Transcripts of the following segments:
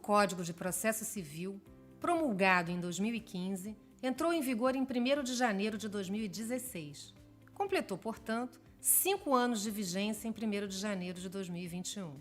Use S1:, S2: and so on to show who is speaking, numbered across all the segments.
S1: Código de Processo Civil, promulgado em 2015, entrou em vigor em 1º de janeiro de 2016. Completou, portanto, 5 anos de vigência em 1º de janeiro de 2021.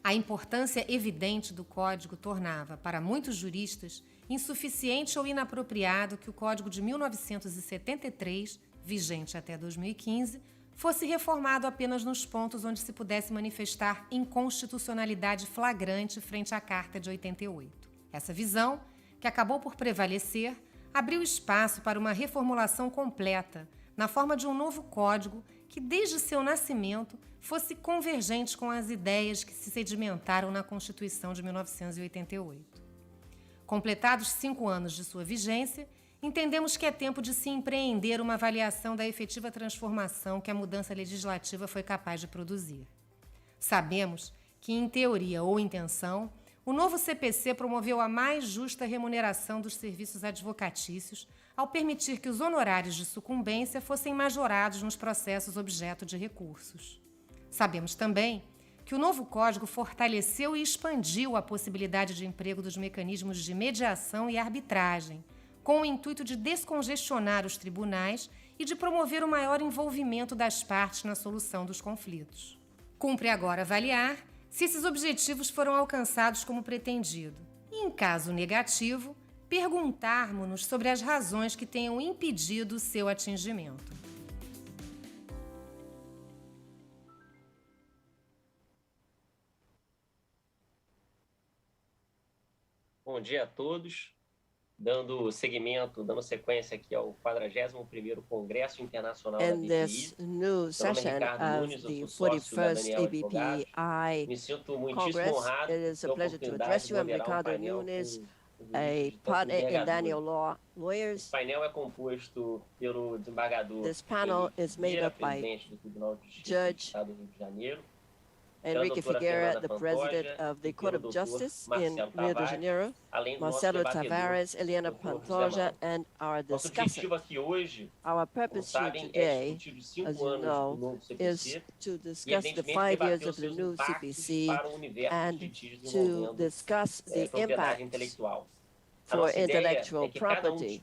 S1: A importância evidente do Código tornava, para muitos juristas, insuficiente ou inapropriado que o Código de 1973, vigente até 2015, fosse reformado apenas nos pontos onde se pudesse manifestar inconstitucionalidade flagrante frente à Carta de 88. Essa visão, que acabou por prevalecer, abriu espaço para uma reformulação completa, na forma de um novo código que, desde seu nascimento, fosse convergente com as ideias que se sedimentaram na Constituição de 1988. Completados 5 anos de sua vigência, entendemos que é tempo de se empreender uma avaliação da efetiva transformação que a mudança legislativa foi capaz de produzir. Sabemos que, em teoria ou intenção, o novo CPC promoveu a mais justa remuneração dos serviços advocatícios ao permitir que os honorários de sucumbência fossem majorados nos processos objeto de recursos. Sabemos também que o novo Código fortaleceu e expandiu a possibilidade de emprego dos mecanismos de mediação e arbitragem, com o intuito de descongestionar os tribunais e de promover o maior envolvimento das partes na solução dos conflitos. Cumpre agora avaliar se esses objetivos foram alcançados como pretendido e, em caso negativo, perguntarmos-nos sobre as razões que tenham impedido o seu atingimento.
S2: Bom dia a todos. Dando sequência aqui ao 41º Congresso Internacional da ABPI.
S3: This new session of the 41st ABPI Congress, it is a pleasure to address you. I'm Ricardo Nunes, a partner in Daniel Law Lawyers.
S2: Painel é composto pelo desembargador
S3: This panel is made up by Judge Enrique Figueira, the President of the Court of Justice in Rio de Janeiro, Marcelo Tavares, Eliana Pantoja, and our discussant. Our purpose here today, as you know, is to discuss the 5 years of the new CPC and to discuss the impact for intellectual property.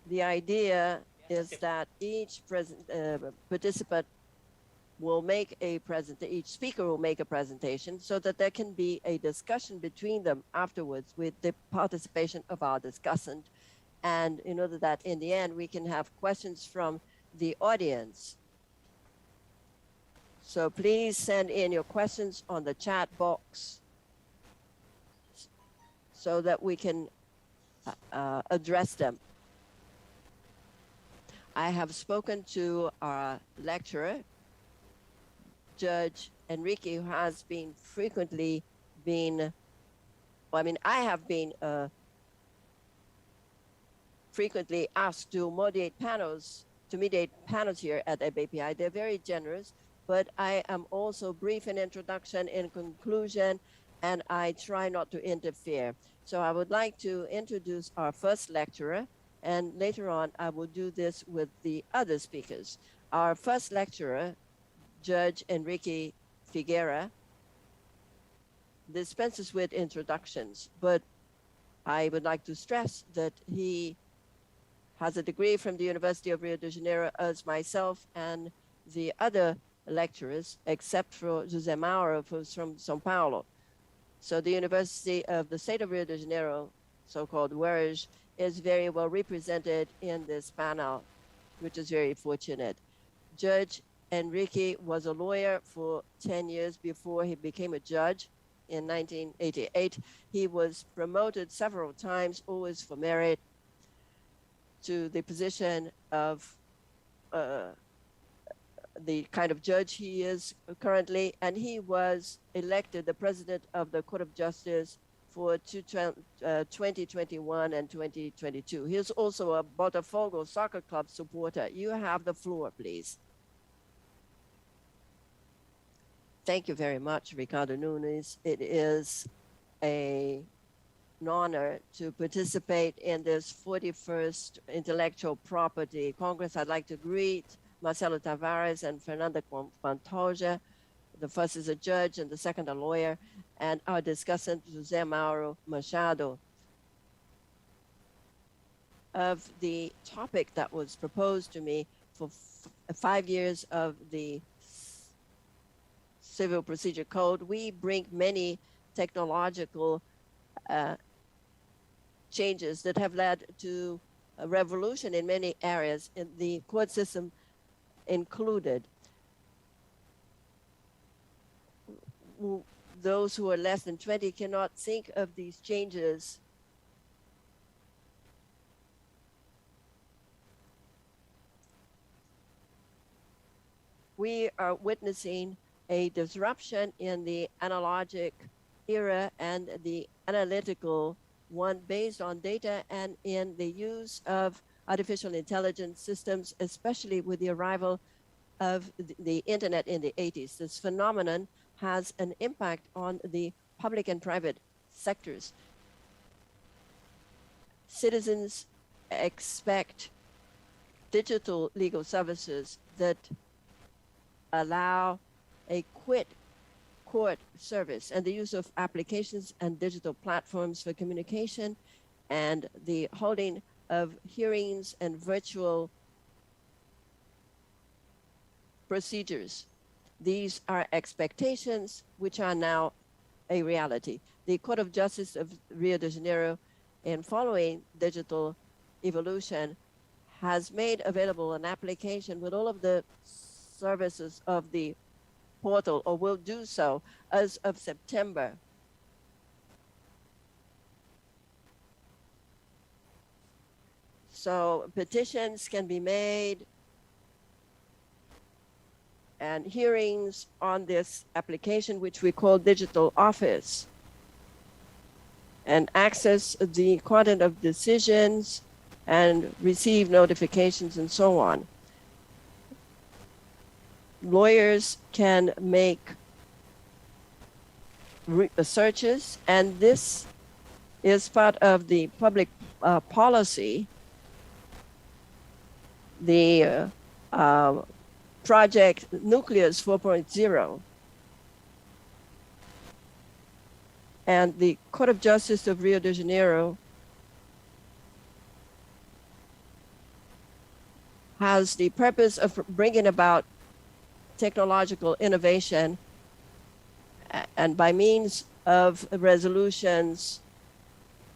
S3: The idea is that each participant will make each speaker will make a presentation so that there can be a discussion between them afterwards with the participation of our discussant, and in order that in the end we can have questions from the audience. So please send in your questions on the chat box so that we can address them. I have spoken to our lecturer, Judge Enrique, who has been I have been frequently asked to mediate panels here at ABPI. They're very generous, but I am also brief in introduction, in conclusion, and I try not to interfere. So I would like to introduce our first lecturer, and later on I will do this with the other speakers. Our first lecturer, Judge Enrique Figueira, dispenses with introductions, but I would like to stress that he has a degree from the University of Rio de Janeiro, as myself and the other lecturers, except for José Mauro, who's from São Paulo. So the University of the State of Rio de Janeiro, so-called UERJ, is very well represented in this panel, which is very fortunate. Judge Enrique was a lawyer for 10 years before he became a judge in 1988. He was promoted several times, always for merit, to the position of the kind of judge he is currently, and he was elected the president of the Court of Justice for 2021 and 2022. He is also a Botafogo soccer club supporter. You have the floor, please. Thank you very much, Ricardo Nunes. It is an honor to participate in this 41st Intellectual Property Congress. I'd like to greet Marcelo Tavares and Fernanda Pantoja, The first is a judge and the second a lawyer, and our discussant, José Mauro Machado. Of the topic that was proposed to me for 5 years of the Civil Procedure Code, we bring many technological changes that have led to a revolution in many areas, in the court system included. Those who are less than 20 cannot think of these changes. We are witnessing a disruption in the analogic era and the analytical one based on data and in the use of artificial intelligence systems, especially with the arrival of the internet in the 80s. This phenomenon has an impact on the public and private sectors. Citizens expect digital legal services that allow a quick court service and the use of applications and digital platforms for communication and the holding of hearings and virtual procedures. These are expectations which are now a reality. The Court of Justice of Rio de Janeiro, in following digital evolution, has made available an application with all of the services of the portal, or will do so as of September. So petitions can be made and hearings on this application, which we call Digital Office, and access the content of decisions and receive notifications and so on. Lawyers can make searches, and this is part of the public policy, the project Nucleus 4.0. And the Court of Justice of Rio de Janeiro has the purpose of bringing about technological innovation, and by means of resolutions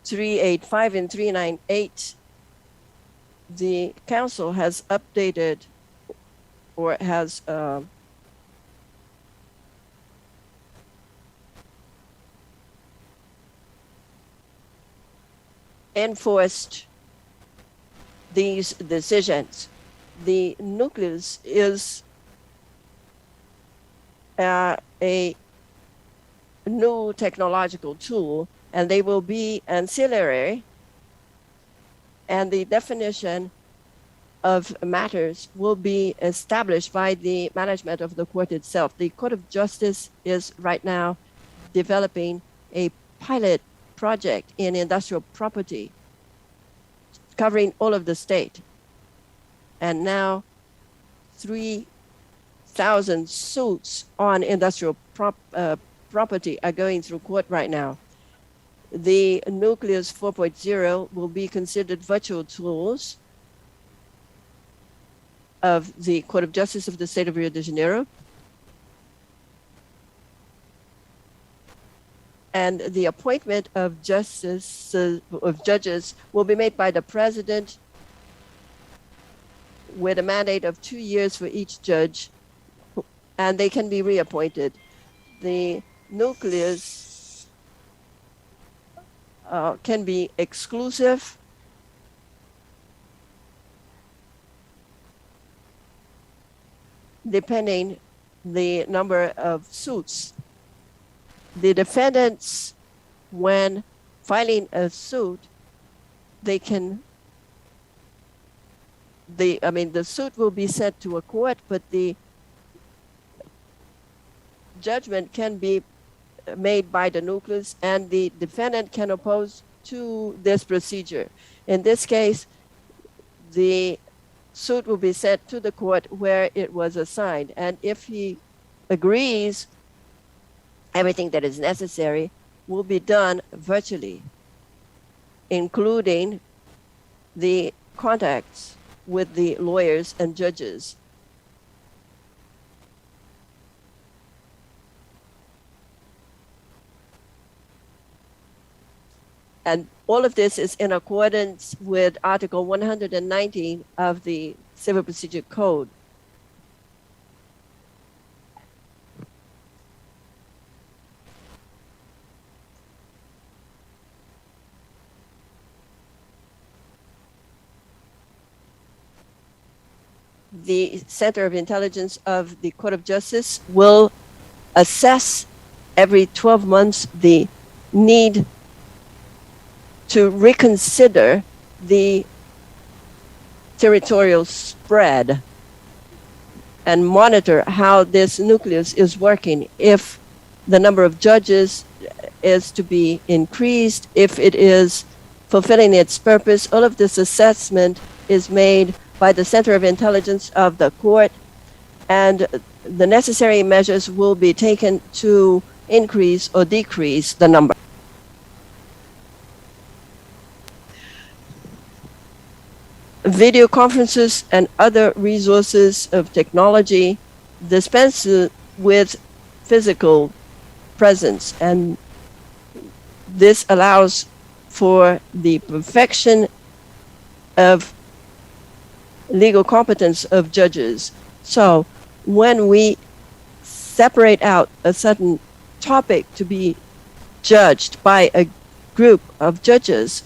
S3: 385 and 398, the Council has updated or has enforced these decisions. The nucleus is a new technological tool, and they will be ancillary, and the definition of matters will be established by the management of the court itself. The Court of Justice is right now developing a pilot project in industrial property covering all of the state. And now 3,000 suits on industrial property are going through court right now. The Nucleus 4.0 will be considered virtual tools of the Court of Justice of the State of Rio de Janeiro. And the appointment of judges will be made by the president with a mandate of 2 years for each judge, and they can be reappointed. The nucleus can be exclusive, depending the number of suits. The defendants, when filing a suit, the suit will be sent to a court, but the judgment can be made by the nucleus, and the defendant can oppose to this procedure. In this case, the suit will be sent to the court where it was assigned, and if he agrees everything that is necessary will be done virtually, including the contacts with the lawyers and judges. And all of this is in accordance with Article 119 of the Civil Procedure Code. The Center of Intelligence of the Court of Justice will assess every 12 months the need to reconsider the territorial spread and monitor how this nucleus is working. If the number of judges is to be increased, if it is fulfilling its purpose, all of this assessment is made by the Center of Intelligence of the court, and the necessary measures will be taken to increase or decrease the number. Video conferences and other resources of technology dispense with physical presence, and this allows for the perfection of legal competence of judges. So when we separate out a certain topic to be judged by a group of judges,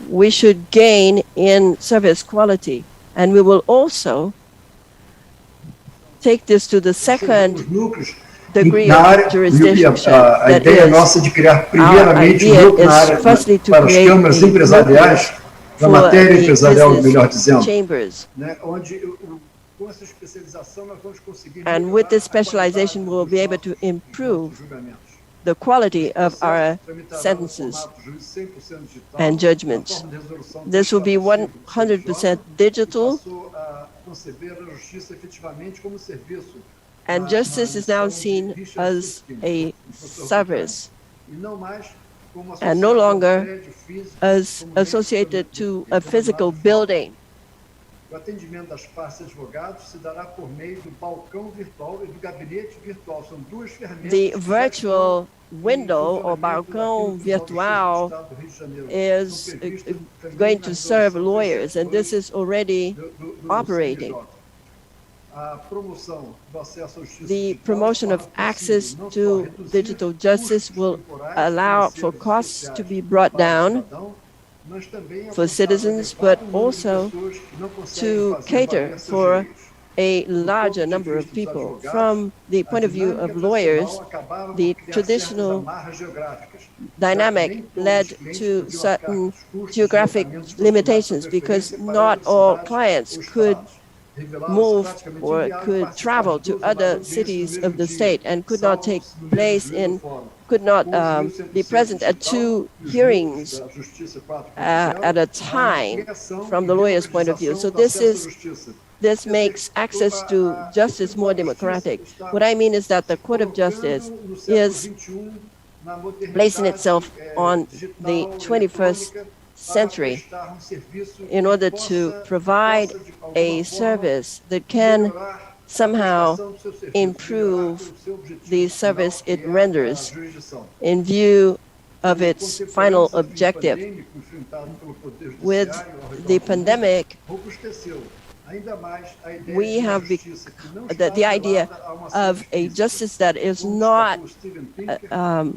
S3: we should gain in service quality. And we will also take this to the second degree of jurisdiction.
S4: A ideia nossa de criar primeiramente núcleo na área para as câmaras empresariais, da matéria empresarial, melhor dizendo, né, onde com essa especialização nós vamos conseguir.
S3: And with this specialization, we will be able to improve the quality of our sentences and judgments. This will be 100% digital, and justice is now seen as a service and no longer as associated to a physical building.
S4: O atendimento das partes advogados se dará por meio do balcão virtual e do gabinete virtual. São duas ferramentas.
S3: The virtual window or balcão virtual is going to serve lawyers, and this is already operating. The promotion of access to digital justice will allow for costs to be brought down for citizens, but also to cater for a larger number of people. From the point of view of lawyers, the traditional dynamic led to certain geographic limitations because not all clients could move or could travel to other cities of the state and could not take place in, could not be present at two hearings at a time from the lawyer's point of view. So this makes access to justice more democratic. What I mean is that the Court of Justice is placing itself on the 21st century in order to provide a service that can somehow improve the service it renders in view of its final objective. With the pandemic, we have the idea of a justice that is not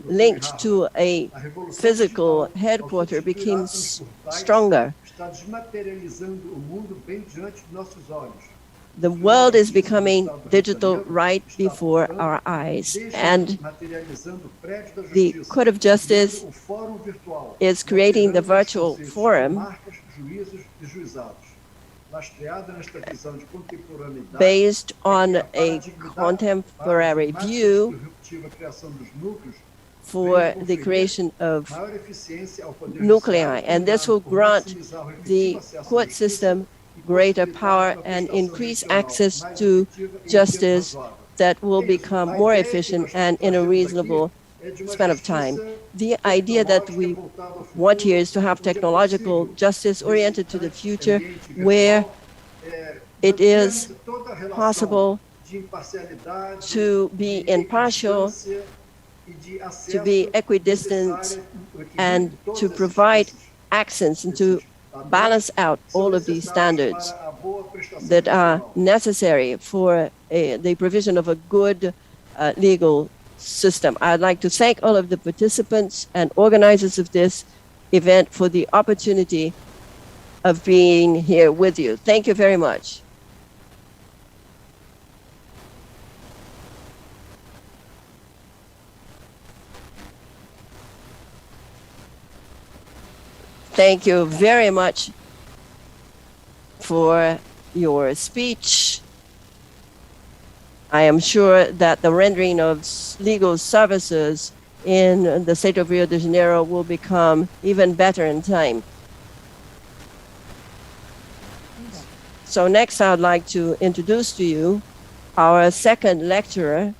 S3: linked to a physical headquarters became stronger. The world is becoming digital right before our eyes, and the Court of Justice is creating the virtual forum based on a contemporary view for the creation of nuclei, and this will grant the court system greater power and increase access to justice that will become more efficient and in a reasonable span of time. The idea that we want here is to have technological justice oriented to the future, where it is possible to be impartial, to be equidistant, and to provide accents and to balance out all of these standards that are necessary for the provision of a good legal system. I'd like to thank all of the participants and organizers of this event for the opportunity of being here with you. Thank you very much. Thank you very much for your speech. I am sure that the rendering of legal services in the state of Rio de Janeiro will become even better in time. So next, I'd like to introduce to you our second lecturer,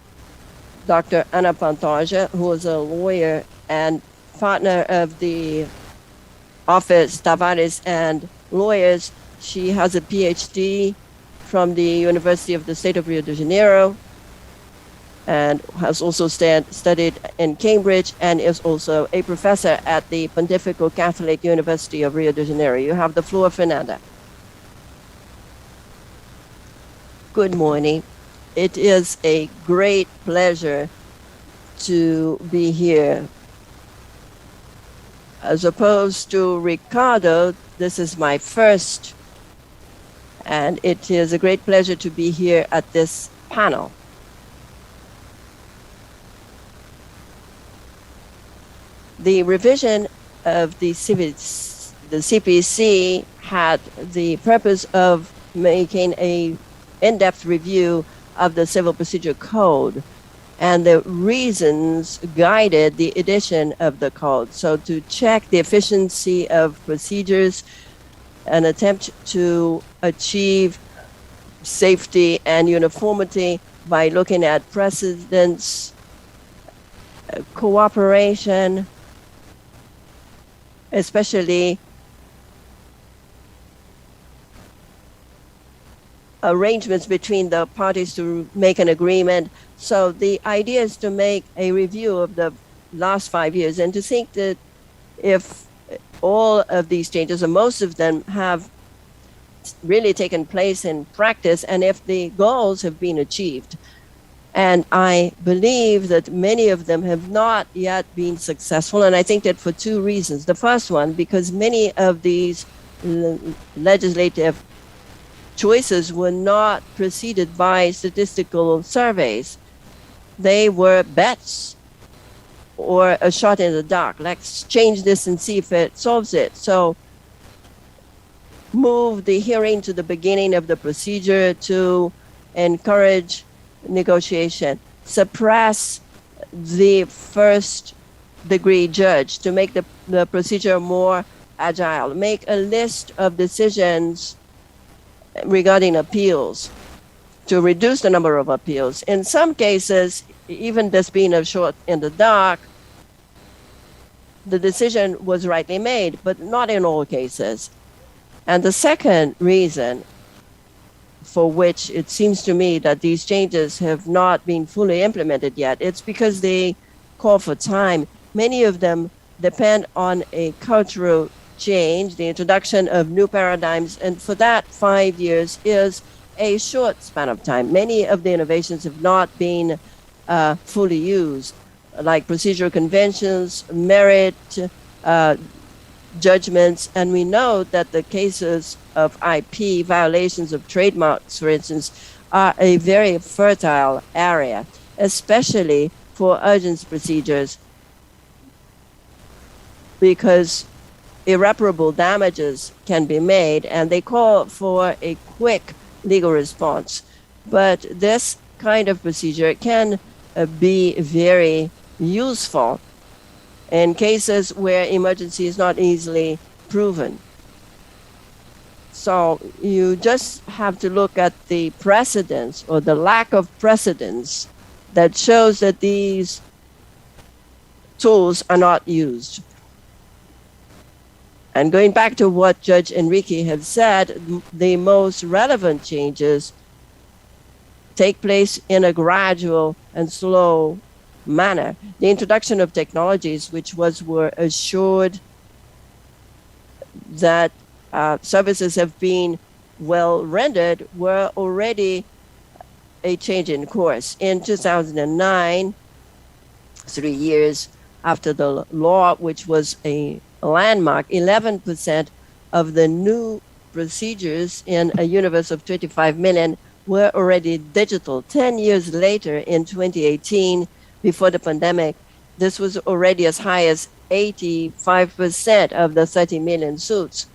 S3: Dr. Ana Pantoja, who is a lawyer and partner of the office Tavares and Lawyers. She has a PhD from the University of the State of Rio de Janeiro and has also studied in Cambridge and is also a professor at the Pontifical Catholic University of Rio de Janeiro. You have the floor, Fernanda. Good morning. It is a great pleasure to be here. As opposed to Ricardo, this is my first, and it is a great pleasure to be here at this panel. The revision of the CPC had the purpose of making an in-depth review of the Civil Procedure Code, and the reasons guided the edition of the code. So to check the efficiency of procedures, an attempt to achieve safety and uniformity by looking at precedents, cooperation, especially arrangements between the parties to make an agreement. So the idea is to make a review of the last 5 years and to think that if all of these changes, or most of them, have really taken place in practice and if the goals have been achieved. And I believe that many of them have not yet been successful. And I think that for two reasons. The first one, because many of these legislative choices were not preceded by statistical surveys. They were bets or a shot in the dark. Let's change this and see if it solves it. So move the hearing to the beginning of the procedure to encourage negotiation. Suppress the first degree judge to make the procedure more agile. Make a list of decisions regarding appeals to reduce the number of appeals. In some cases, even this being a shot in the dark, the decision was rightly made, but not in all cases. And the second reason for which it seems to me that these changes have not been fully implemented yet, it's because they call for time. Many of them depend on a cultural change, the introduction of new paradigms, and for that 5 years is a short span of time. Many of the innovations have not been fully used, like procedural conventions, merit judgments, and we know that the cases of IP violations of trademarks, for instance, are a very fertile area, especially for urgent procedures, because irreparable damages can be made and they call for a quick legal response. But this kind of procedure can be very useful in cases where emergency is not easily proven. So you just have to look at the precedence or the lack of precedence that shows that these tools are not used. And going back to what Judge Enrique had said, the most relevant changes take place in a gradual and slow manner. The introduction of technologies which were assured that services have been well rendered were already a change in course. In 2009, 3 years after the law, which was a landmark, 11% of the new procedures in a universe of 25 million were already digital. 10 years later, in 2018, before the pandemic, this was already as high as 85% of the 30 million suits.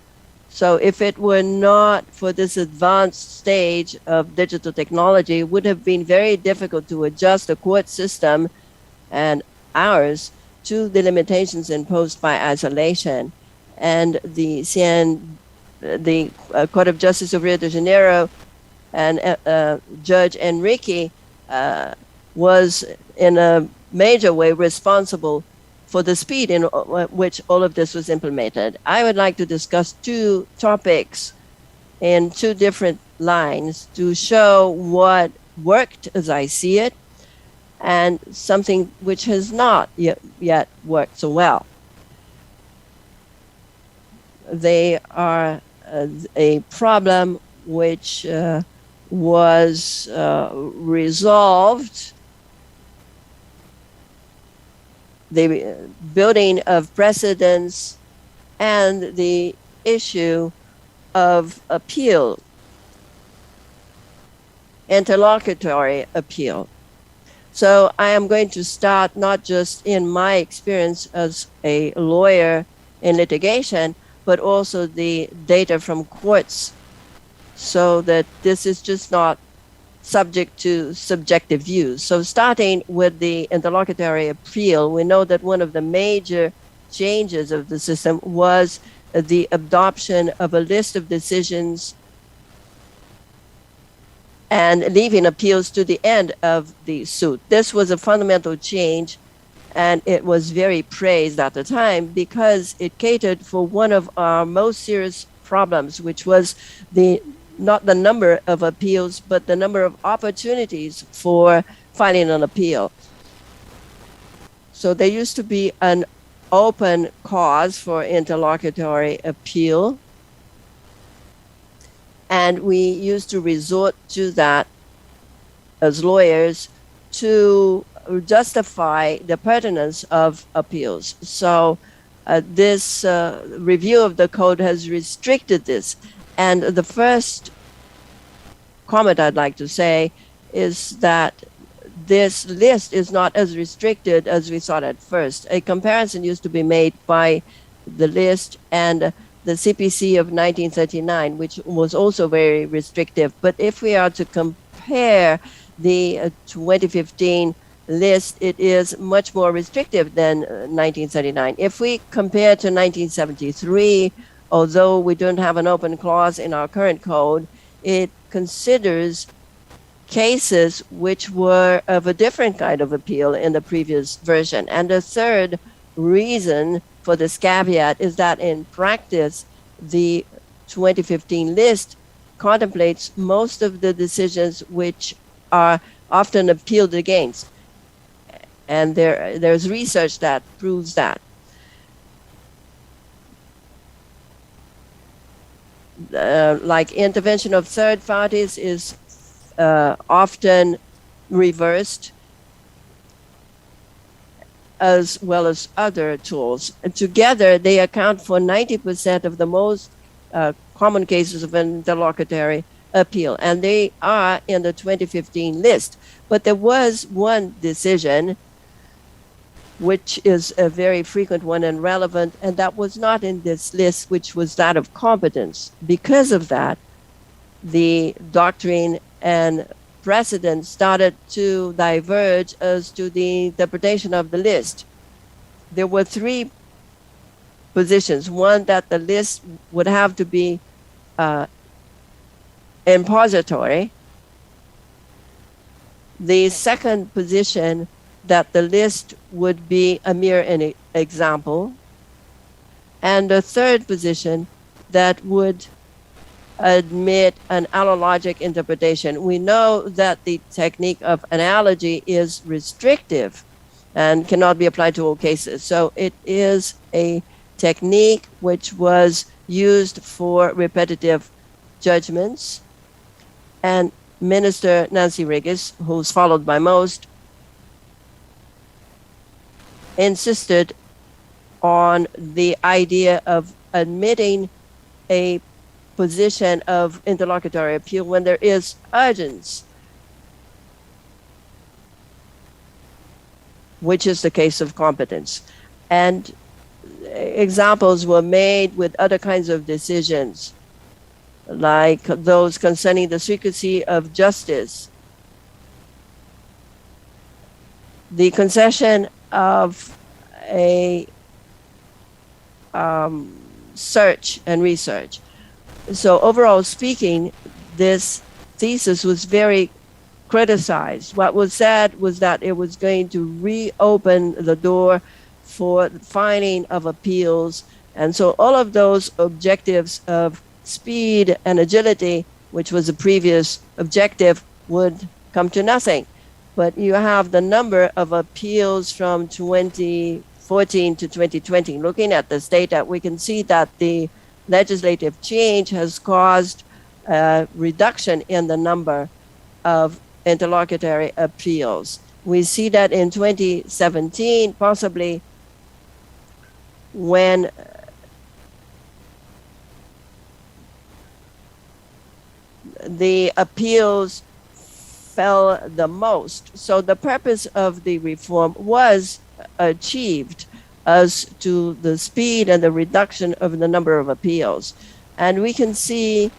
S3: So if it were not for this advanced stage of digital technology, it would have been very difficult to adjust the court system and ours to the limitations imposed by isolation. And the Court of Justice of Rio de Janeiro and Judge Enrique was in a major way responsible for the speed in which all of this was implemented. I would like to discuss two topics in two different lines to show what worked as I see it and something which has not yet worked so well. They are a problem which was resolved, the building of precedents and the issue of appeal, interlocutory appeal. So I am going to start not just in my experience as a lawyer in litigation, but also the data from courts, so that this is just not subject to subjective views. So starting with the interlocutory appeal, we know that one of the major changes of the system was the adoption of a list of decisions and leaving appeals to the end of the suit. This was a fundamental change, and it was very praised at the time because it catered for one of our most serious problems, which was not the number of appeals, but the number of opportunities for filing an appeal. So there used to be an open cause for interlocutory appeal, and we used to resort to that as lawyers to justify the pertinence of appeals. So this review of the code has restricted this. And the first comment I'd like to say is that this list is not as restricted as we thought at first. A comparison used to be made by the list and the CPC of 1939, which was also very restrictive. But if we are to compare the 2015 list, it is much more restrictive than 1939. If we compare to 1973, although we don't have an open clause in our current code, it considers cases which were of a different kind of appeal in the previous version. And the third reason for this caveat is that in practice, the 2015 list contemplates most of the decisions which are often appealed against. And there's research that proves that. Like intervention of third parties is often reversed, as well as other tools. And together, they account for 90% of the most common cases of interlocutory appeal, and they are in the 2015 list. But there was one decision which is a very frequent one and relevant, and that was not in this list, which was that of competence. Because of that, the doctrine and precedent started to diverge as to the interpretation of the list. There were three positions. One, that the list would have to be impository. The second position, that the list would be a mere example. And the third position, that would admit an analogic interpretation. We know that the technique of analogy is restrictive and cannot be applied to all cases. So it is a technique which was used for repetitive judgments. And Minister Nancy Reagan, who's followed by most, insisted on the idea of admitting a position of interlocutory appeal when there is urgency, which is the case of competence. And examples were made with other kinds of decisions, like those concerning the secrecy of justice, the concession of a search and research. So overall speaking, this thesis was very criticized. What was said was that it was going to reopen the door for filing of appeals. And so all of those objectives of speed and agility, which was a previous objective, would come to nothing. But you have the number of appeals from 2014 to 2020. Looking at this data, we can see that the legislative change has caused a reduction in the number of interlocutory appeals. We see that in 2017, possibly when the appeals fell the most. So the purpose of the reform was achieved as to the speed and the reduction of the number of appeals. And we can see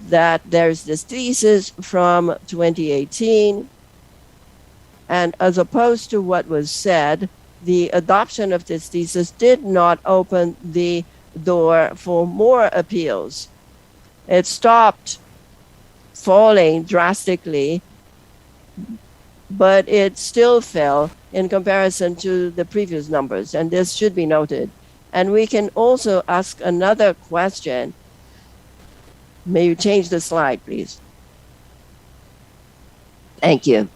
S3: that there's this thesis from 2018, and as opposed to what was said, the adoption of this thesis did not open the door for more appeals. It stopped falling drastically, but it still fell in comparison to the previous numbers, and this should be noted. And we can also ask another question. May you change the slide, please? Thank you.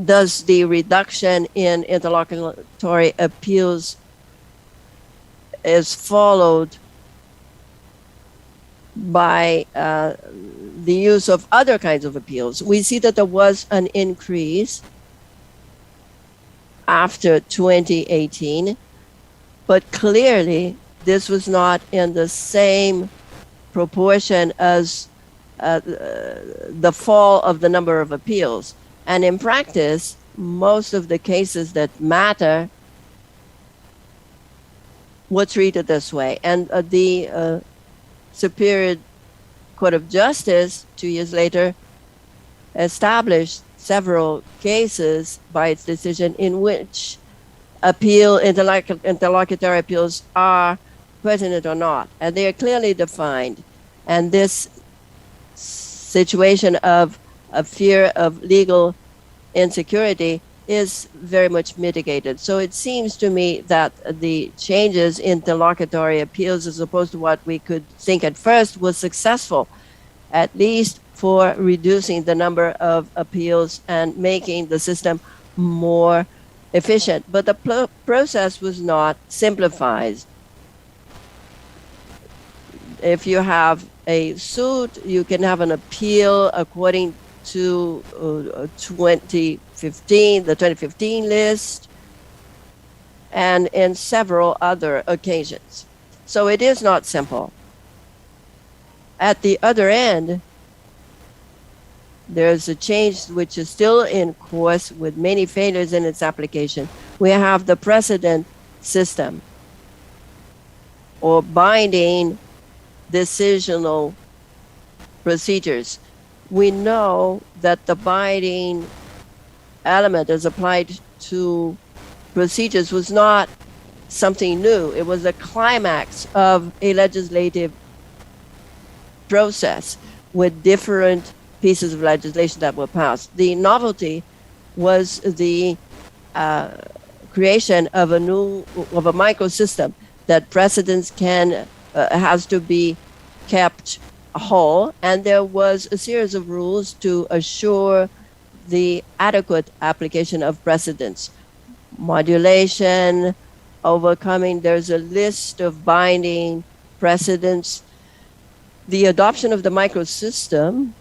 S3: Does the reduction in interlocutory appeals is followed by the use of other kinds of appeals? We see that there was an increase after 2018, but clearly this was not in the same proportion as the fall of the number of appeals. And in practice, most of the cases that matter were treated this way. And the Superior Court of Justice, 2 years later, established several cases by its decision in which interlocutory appeals are pertinent or not, and they are clearly defined. And this situation of a fear of legal insecurity is very much mitigated. So it seems to me that the changes in interlocutory appeals, as opposed to what we could think at first, was successful, at least for reducing the number of appeals and making the system more efficient. But the process was not simplified. If you have a suit, you can have an appeal according to 2015, the 2015 list, and in several other occasions. So it is not simple. At the other end, there's a change which is still in course with many failures in its application. We have the precedent system, or binding decisional procedures. We know that the binding element as applied to procedures was not something new. It was the climax of a legislative process with different pieces of legislation that were passed. The novelty was the creation of a microsystem that precedents has to be kept whole, and there was a series of rules to assure the adequate application of precedents. Modulation, overcoming, there's a list of binding precedents. The adoption of the microsystem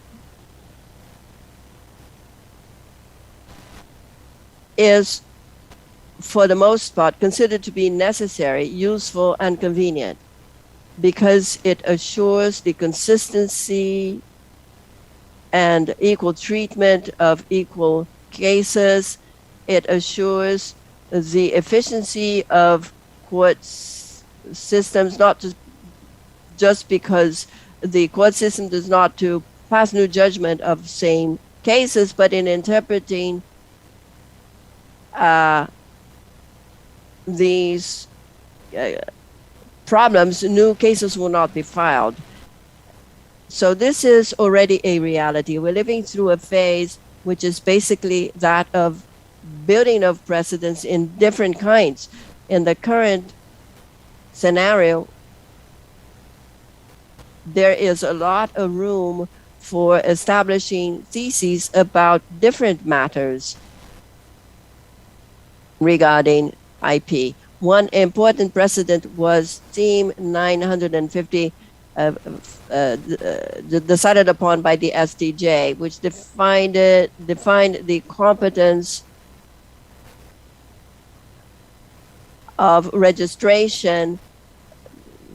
S3: is, for the most part, considered to be necessary, useful, and convenient because it assures the consistency and equal treatment of equal cases. It assures the efficiency of court systems, not just because the court system does not to pass new judgment of same cases, but in interpreting these problems, new cases will not be filed. So this is already a reality. We're living through a phase which is basically that of building of precedents in different kinds. In the current scenario, there is a lot of room for establishing theses about different matters regarding IP. One important precedent was Theme 950 decided upon by the SDJ, which defined the competence of registration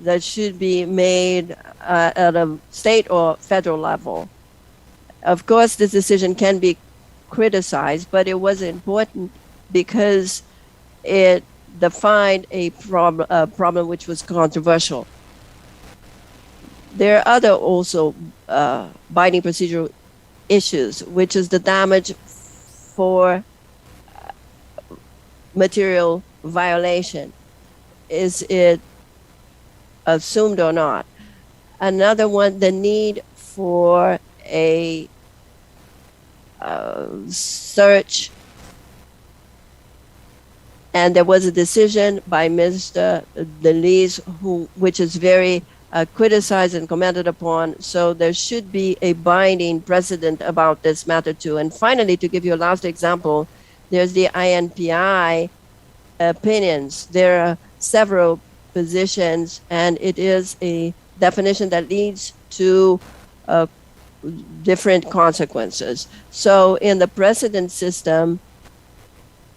S3: that should be made at a state or federal level. Of course, this decision can be criticized, but it was important because it defined a problem which was controversial. There are other also binding procedural issues, which is the damage for material violation. Is it assumed or not? Another one, the need for a search. And there was a decision by Mr. Delise, which is very criticized and commented upon. So there should be a binding precedent about this matter too. And finally, to give you a last example, there's the INPI opinions. There are several positions, and it is a definition that leads to different consequences. So in the precedent system,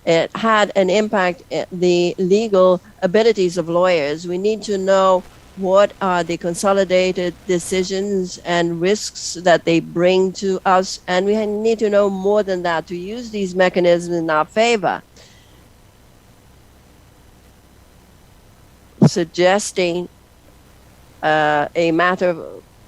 S3: it had an impact on the legal abilities of lawyers. We need to know what are the consolidated decisions and risks that they bring to us, and we need to know more than that to use these mechanisms in our favor. Suggesting a matter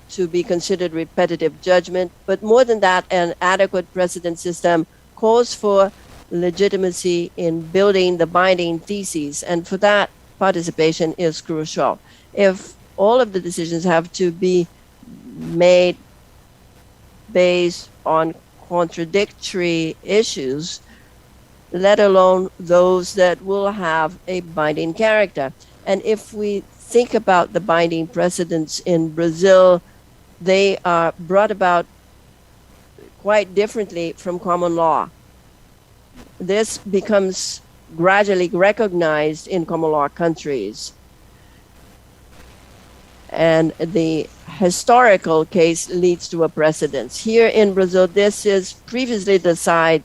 S3: to be considered repetitive judgment, but more than that, an adequate precedent system calls for legitimacy in building the binding theses, and for that, participation is crucial. If all of the decisions have to be made based on contradictory issues, let alone those that will have a binding character. And if we think about the binding precedents in Brazil, they are brought about quite differently from common law. This becomes gradually recognized in common law countries. And the historical case leads to a precedence. Here in Brazil, this is previously decided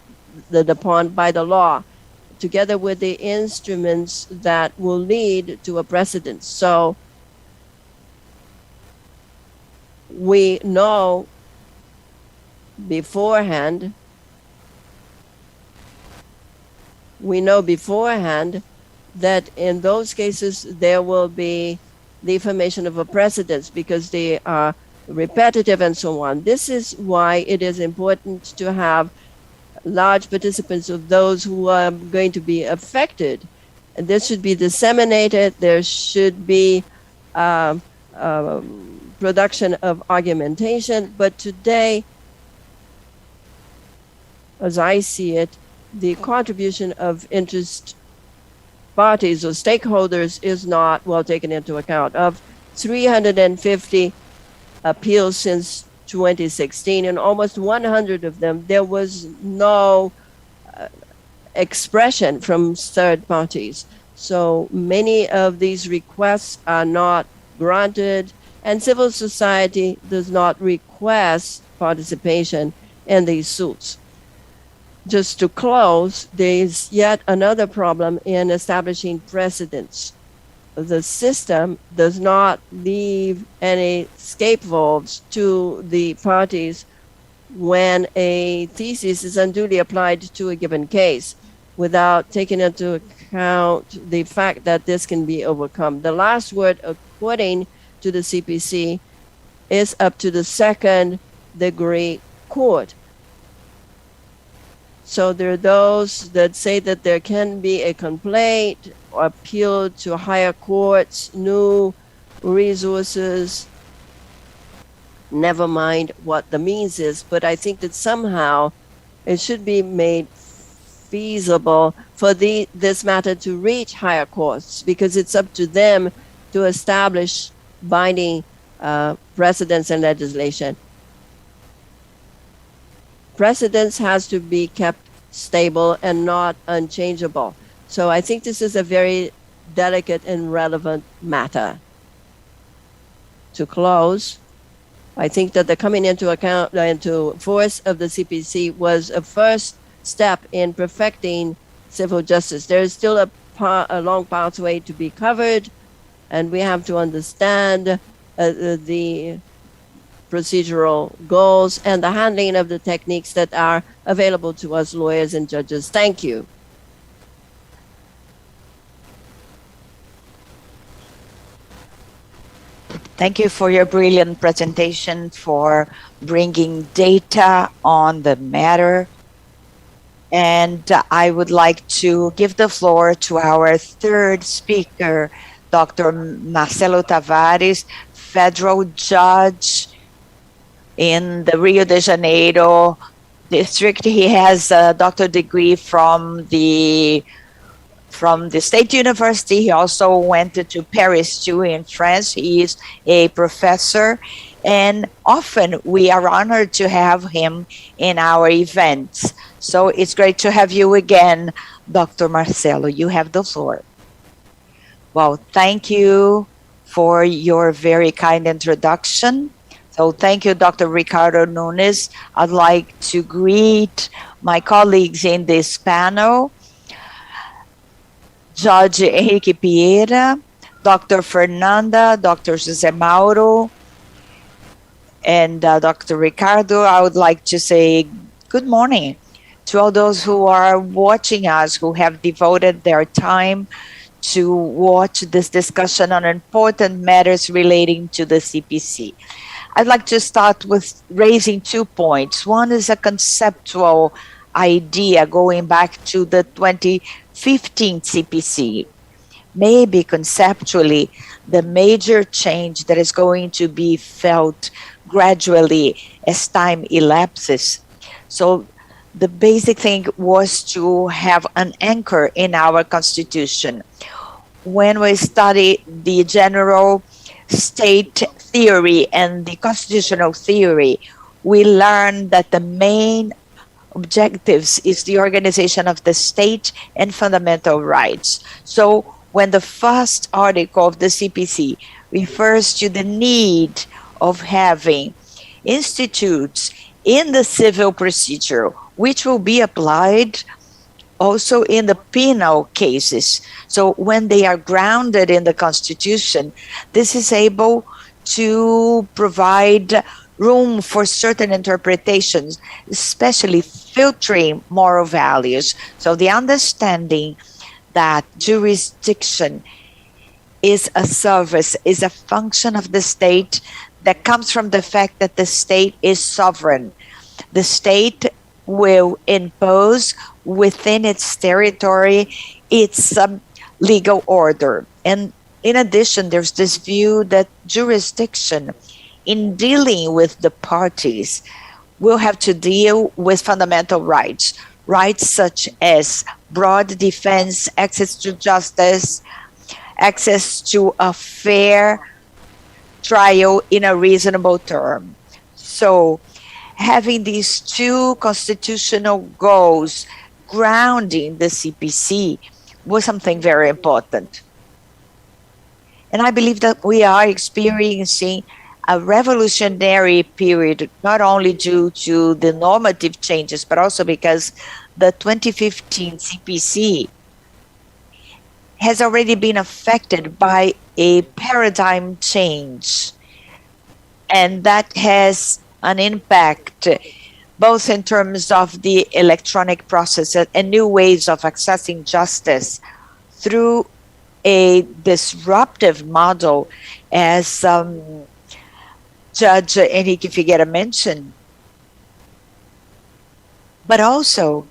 S3: upon by the law, together with the instruments that will lead to a precedence. So we know beforehand that in those cases there will be the formation of a precedence because they are repetitive and so on. This is why it is important to have large participants of those who are going to be affected this should be disseminated. There should be production of argumentation. But today, as I see it, the contribution of interest parties or stakeholders is not well taken into account. Of 350 appeals since 2016, and almost 100 of them, there was no expression from third parties. So many of these requests are not granted, and civil society does not request participation in these suits. Just to close, there's yet another problem in establishing precedents. The system does not leave any scapegoats to the parties when a thesis is unduly applied to a given case without taking into account the fact that this can be overcome. The last word, according to the CPC, is up to the second degree court. So there are those that say that there can be a complaint or appeal to higher courts, new resources, never mind what the means is. But I think that somehow it should be made feasible for this matter to reach higher courts, because it's up to them to establish binding precedents and legislation. Precedents has to be kept stable and not unchangeable. So I think this is a very delicate and relevant matter. To close, I think that the coming into force of the CPC was a first step in perfecting civil justice. There is still a long pathway to be covered, and we have to understand the procedural goals and the handling of the techniques that are available to us lawyers and judges. Thank you.
S5: Thank you for your brilliant presentation, for bringing data on the matter. And I would like to give the floor to our third speaker, Dr. Marcelo Tavares, federal judge in the Rio de Janeiro district. He has a doctorate degree from the State University. He also went to Paris too in France. He is a professor, and often we are honored to have him in our events. So it's great to have you again, Dr. Marcelo. You have the floor. Well, thank you for your very kind introduction. So thank you, Dr. Ricardo Nunes. I'd like to greet my colleagues in this panel, Judge Henrique Pieira, Dr. Fernanda, Dr. Jose Mauro, and Dr. Ricardo. I would like to say good morning to all those who are watching us, who have devoted their time to watch this discussion on important matters relating to the CPC. I'd like to start with raising 2 points. One is a conceptual idea going back to the 2015 CPC. Maybe conceptually, the major change that is going to be felt gradually as time elapses. So the basic thing was to have an anchor in our Constitution. When we study the general state theory and the constitutional theory, we learn that the main objectives is the organization of the state and fundamental rights. So when the first article of the CPC refers to the need of having institutes in the civil procedure, which will be applied also in the penal cases. So when they are grounded in the Constitution, this is able to provide room for certain interpretations, especially filtering moral values. So the understanding that jurisdiction is a service, is a function of the state that comes from the fact that the state is sovereign. The state will impose within its territory its legal order. And in addition, there's this view that jurisdiction in dealing with the parties will have to deal with fundamental rights, rights such as broad defense, access to justice, access to a fair trial in a reasonable term. So having these two constitutional goals grounding the CPC was something very important. And I believe that we are experiencing a revolutionary period, not only due to the normative changes, but also because the 2015 CPC has already been affected by a paradigm change. And that has an impact both in terms of the electronic process and new ways of accessing justice through a disruptive model, as Judge Henrique Figueira mentioned, but also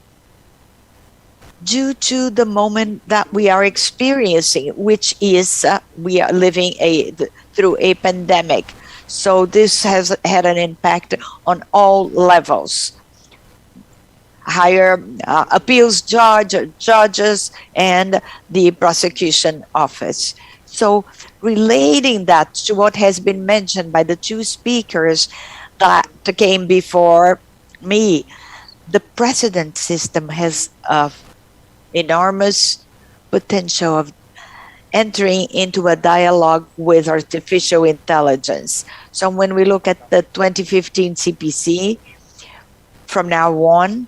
S5: due to the moment that we are experiencing, which is we are living through a pandemic. So this has had an impact on all levels. Higher appeals judges, and the prosecution office. So relating that to what has been mentioned by the two speakers that came before me, the precedent system has enormous potential of entering into a dialogue with artificial intelligence. So when we look at the 2015 CPC, from now on,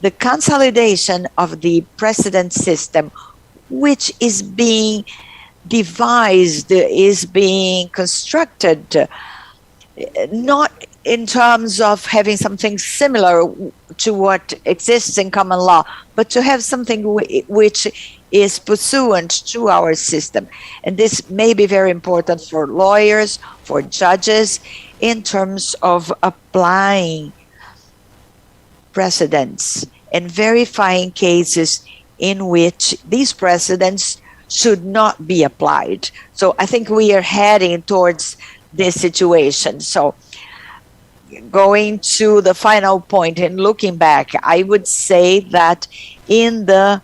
S5: the consolidation of the precedent system, which is being devised, is being constructed, not in terms of having something similar to what exists in common law, but to have something which is pursuant to our system. And this may be very important for lawyers, for judges, in terms of applying precedents and verifying cases in which these precedents should not be applied. So I think we are heading towards this situation. So going to the final point and looking back, I would say that in the,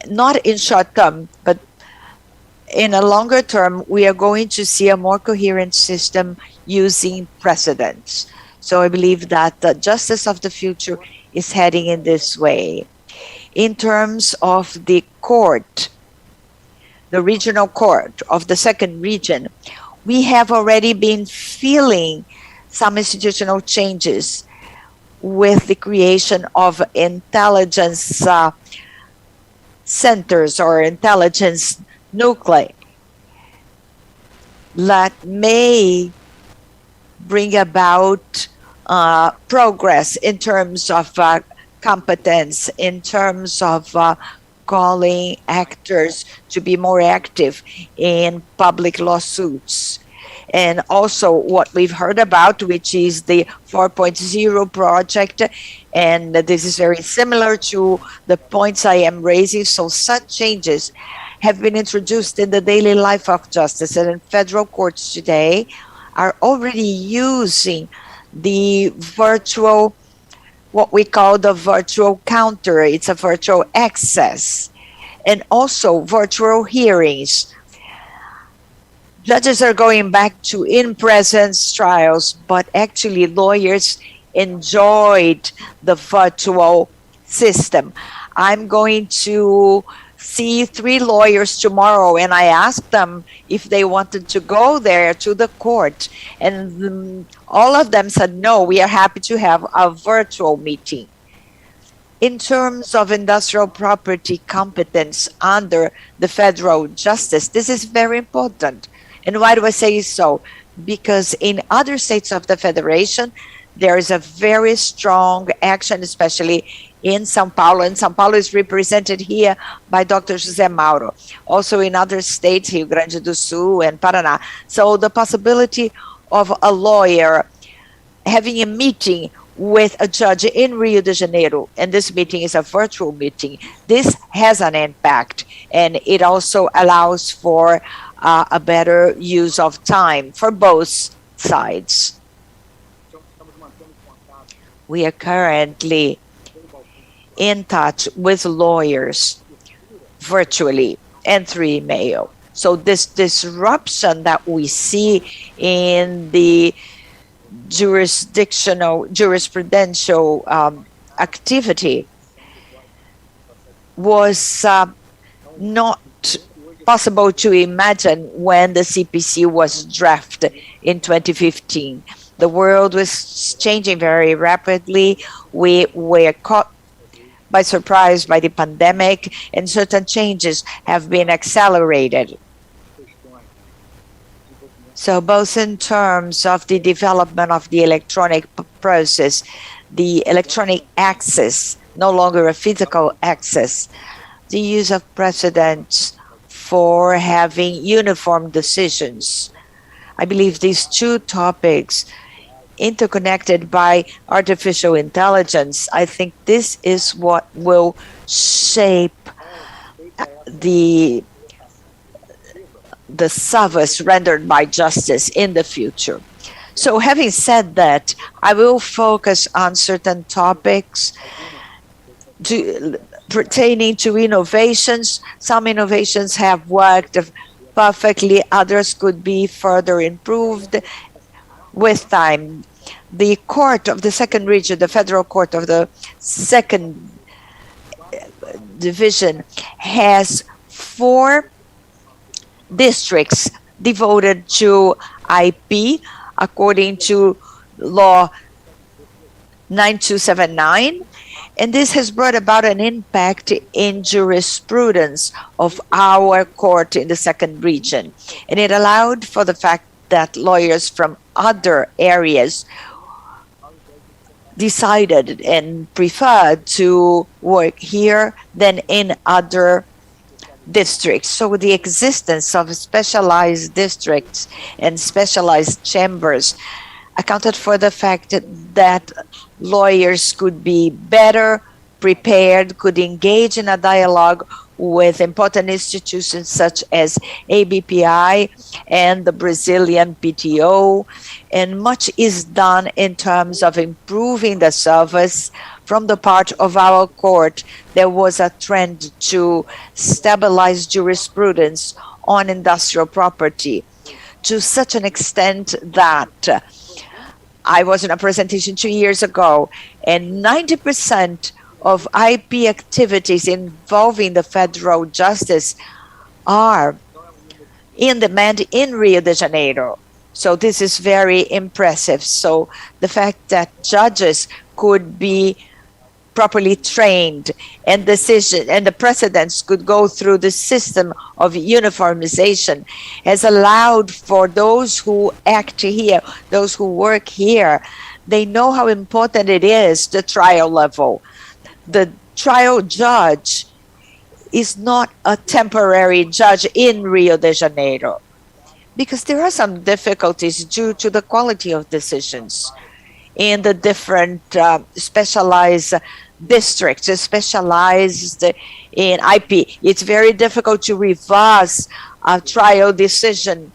S5: not in short term, but in a longer term, we are going to see a more coherent system using precedents. So I believe that the justice of the future is heading in this way. In terms of the court, the regional court of the second region, we have already been feeling some institutional changes with the creation of intelligence centers or intelligence nuclei that may bring about progress in terms of competence, in terms of calling actors to be more active in public lawsuits. And also what we've heard about, which is the 4.0 project, and this is very similar to the points I am raising. So such changes have been introduced in the daily life of justice, and in federal courts today are already using the virtual, what we call the virtual counter. It's a virtual access, and also virtual hearings. Judges are going back to in-presence trials, but actually lawyers enjoyed the virtual system. I'm going to see 3 lawyers tomorrow, and I asked them if they wanted to go there to the court, and all of them said, no, we are happy to have a virtual meeting. In terms of industrial property competence under the federal justice, this is very important. And why do I say so? Because in other states of the federation, there is a very strong action, especially in São Paulo. And São Paulo is represented here by Dr. José Mauro. Also in other states, Rio Grande do Sul and Paraná. So the possibility of a lawyer having a meeting with a judge in Rio de Janeiro, and this meeting is a virtual meeting. This has an impact, and it also allows for a better use of time for both sides. We are currently in touch with lawyers virtually and through email. So this disruption that we see in the jurisprudential activity was not possible to imagine when the CPC was drafted in 2015. The world was changing very rapidly. We were caught by surprise by the pandemic, and certain changes have been accelerated. So both in terms of the development of the electronic process, the electronic access, no longer a physical access, the use of precedents for having uniform decisions. I believe these two topics interconnected by artificial intelligence, I think this is what will shape the service rendered by justice in the future. So having said that, I will focus on certain topics pertaining to innovations. Some innovations have worked perfectly, others could be further improved with time. The court of the second region, the federal court of the second division, has 4 districts devoted to IP according to law 9279, and this has brought about an impact in jurisprudence of our court in the second region, and it allowed for the fact that lawyers from other areas decided and preferred to work here than in other districts. So the existence of specialized districts and specialized chambers accounted for the fact that lawyers could be better prepared, could engage in a dialogue with important institutions such as ABPI and the Brazilian PTO, and much is done in terms of improving the service. From the part of our court, there was a trend to stabilize jurisprudence on industrial property to such an extent that I was in a presentation 2 years ago, and 90% of IP activities involving the federal justice are in demand in Rio de Janeiro. So this is very impressive. So the fact that judges could be properly trained and the precedents could go through the system of uniformization has allowed for those who act here, those who work here, they know how important it is, the trial level. The trial judge is not a temporary judge in Rio de Janeiro, because there are some difficulties due to the quality of decisions in the different specialized districts, specialized in IP. It's very difficult to reverse a trial decision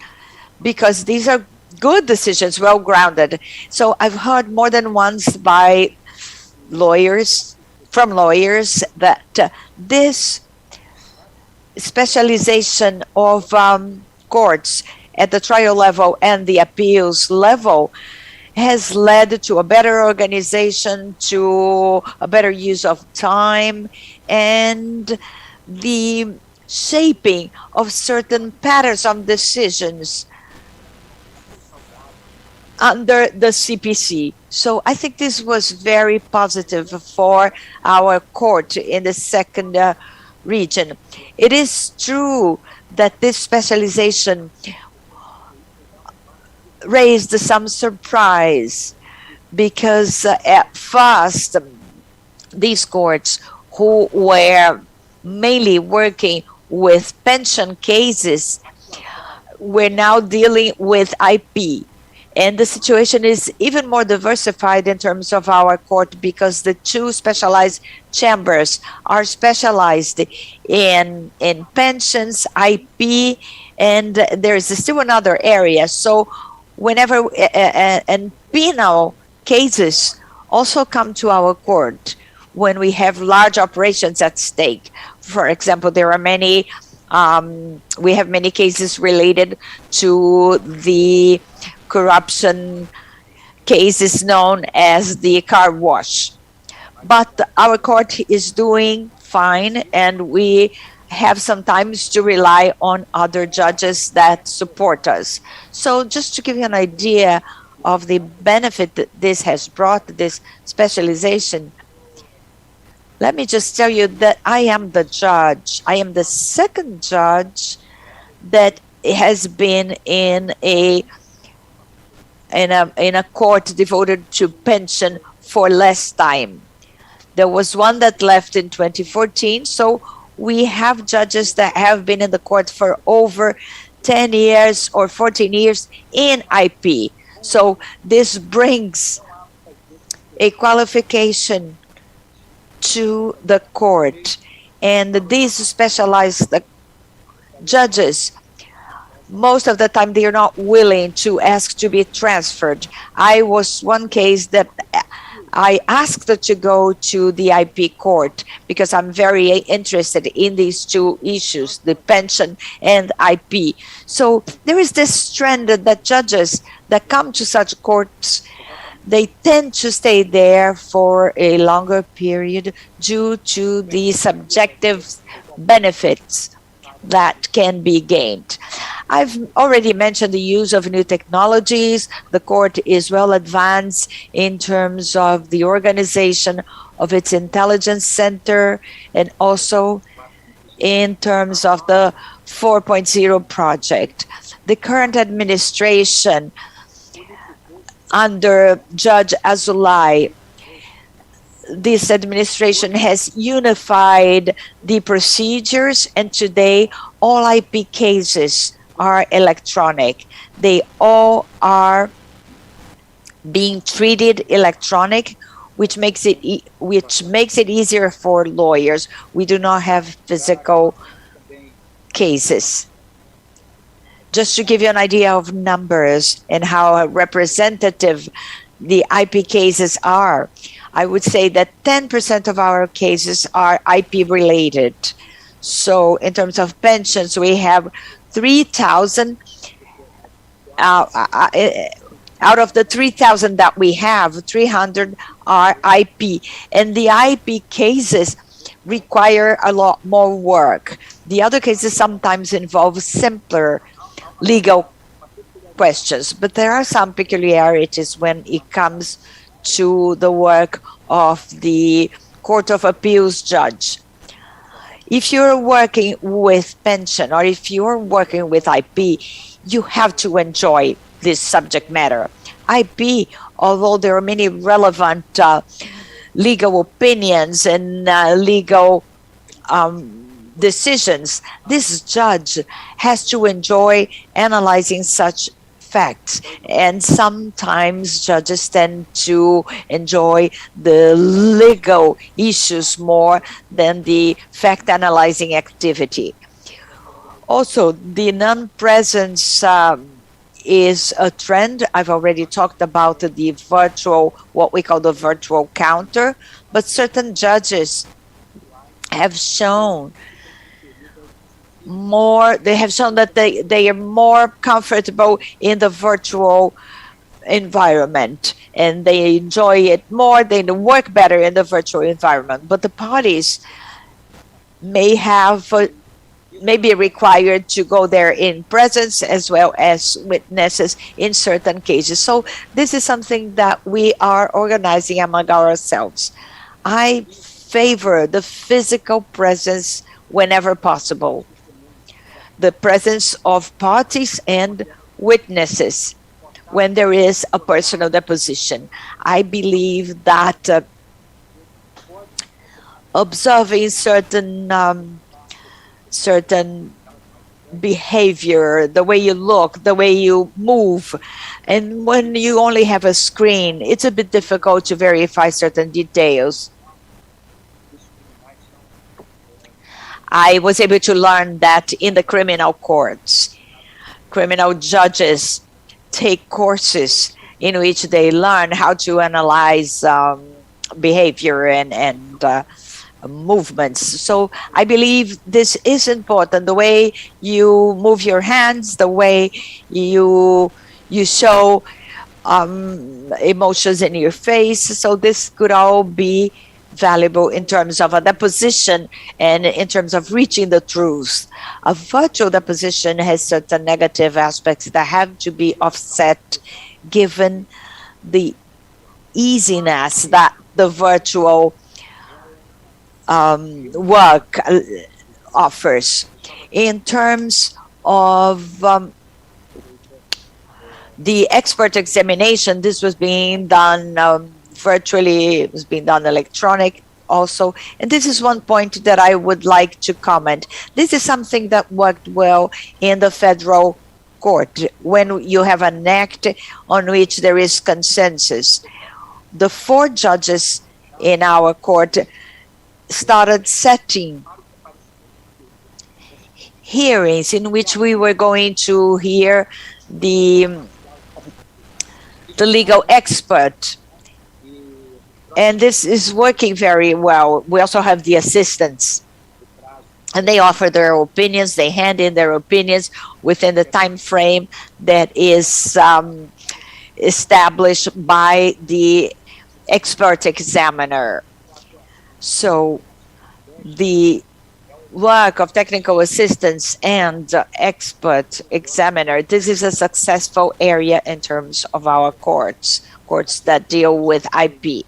S5: because these are good decisions, well-grounded. So I've heard more than once by lawyers, from lawyers, that this specialization of courts at the trial level and the appeals level has led to a better organization, to a better use of time, and the shaping of certain patterns of decisions under the CPC. So I think this was very positive for our court in the second region. It is true that this specialization raised some surprise because at first these courts who were mainly working with pension cases were now dealing with IP. And the situation is even more diversified in terms of our court because the two specialized chambers are specialized in pensions, IP, and there is still another area. So whenever and penal cases also come to our court when we have large operations at stake. For example, there are many we have many cases related to the corruption cases known as the car wash. But our court is doing fine, and we have sometimes to rely on other judges that support us. So just to give you an idea of the benefit that this has brought, this specialization, let me just tell you that I am the judge. I am the second judge that has been in a court devoted to pension for less time. There was one that left in 2014, so we have judges that have been in the court for over 10 years or 14 years in IP. So this brings a qualification to the court, and these specialized judges, most of the time they are not willing to ask to be transferred. I was one case that I asked to go to the IP court because I'm very interested in these two issues, the pension and IP. So there is this trend that judges that come to such courts, they tend to stay there for a longer period due to the subjective benefits that can be gained. I've already mentioned the use of new technologies. The court is well advanced in terms of the organization of its intelligence center and also in terms of the 4.0 project. The current administration under Judge Azulay, this administration has unified the procedures, and today all IP cases are electronic. They all are being treated electronic, which makes it easier for lawyers. We do not have physical cases. Just to give you an idea of numbers and how representative the IP cases are, I would say that 10% of our cases are IP related. So in terms of pensions, we have 3,000 out of the 3,000 that we have, 300 are IP, and the IP cases require a lot more work. The other cases sometimes involve simpler legal questions, but there are some peculiarities when it comes to the work of the Court of Appeals judge. If you're working with pension or if you're working with IP, you have to enjoy this subject matter. IP, although there are many relevant legal opinions and legal decisions, this judge has to enjoy analyzing such facts, and sometimes judges tend to enjoy the legal issues more than the fact analyzing activity. Also, the non-presence is a trend. I've already talked about the virtual, what we call the virtual counter, but certain judges have shown that they are more comfortable in the virtual environment and they enjoy it more, they work better in the virtual environment. But the parties may be required to go there in presence as well as witnesses in certain cases. So this is something that we are organizing among ourselves. I favor the physical presence whenever possible, the presence of parties and witnesses when there is a personal deposition. I believe that observing certain behavior, the way you look, the way you move. And when you only have a screen, it's a bit difficult to verify certain details. I was able to learn that in the criminal courts. Criminal judges take courses in which they learn how to analyze behavior and movements. So I believe this is important. The way you move your hands, the way you show emotions in your face. So this could all be valuable in terms of a deposition and in terms of reaching the truth. A virtual deposition has certain negative aspects that have to be offset given the easiness that the virtual work offers. In terms of the expert examination, this was being done virtually, it was being done electronic also. And this is one point that I would like to comment. This is something that worked well in the federal court when you have an act on which there is consensus. The 4 judges in our court started setting hearings in which we were going to hear the legal expert. And this is working very well. We also have the assistants. And they offer their opinions. They hand in their opinions within the time frame that is established by the expert examiner. So the work of technical assistance and expert examiner, this is a successful area in terms of our courts that deal with IP.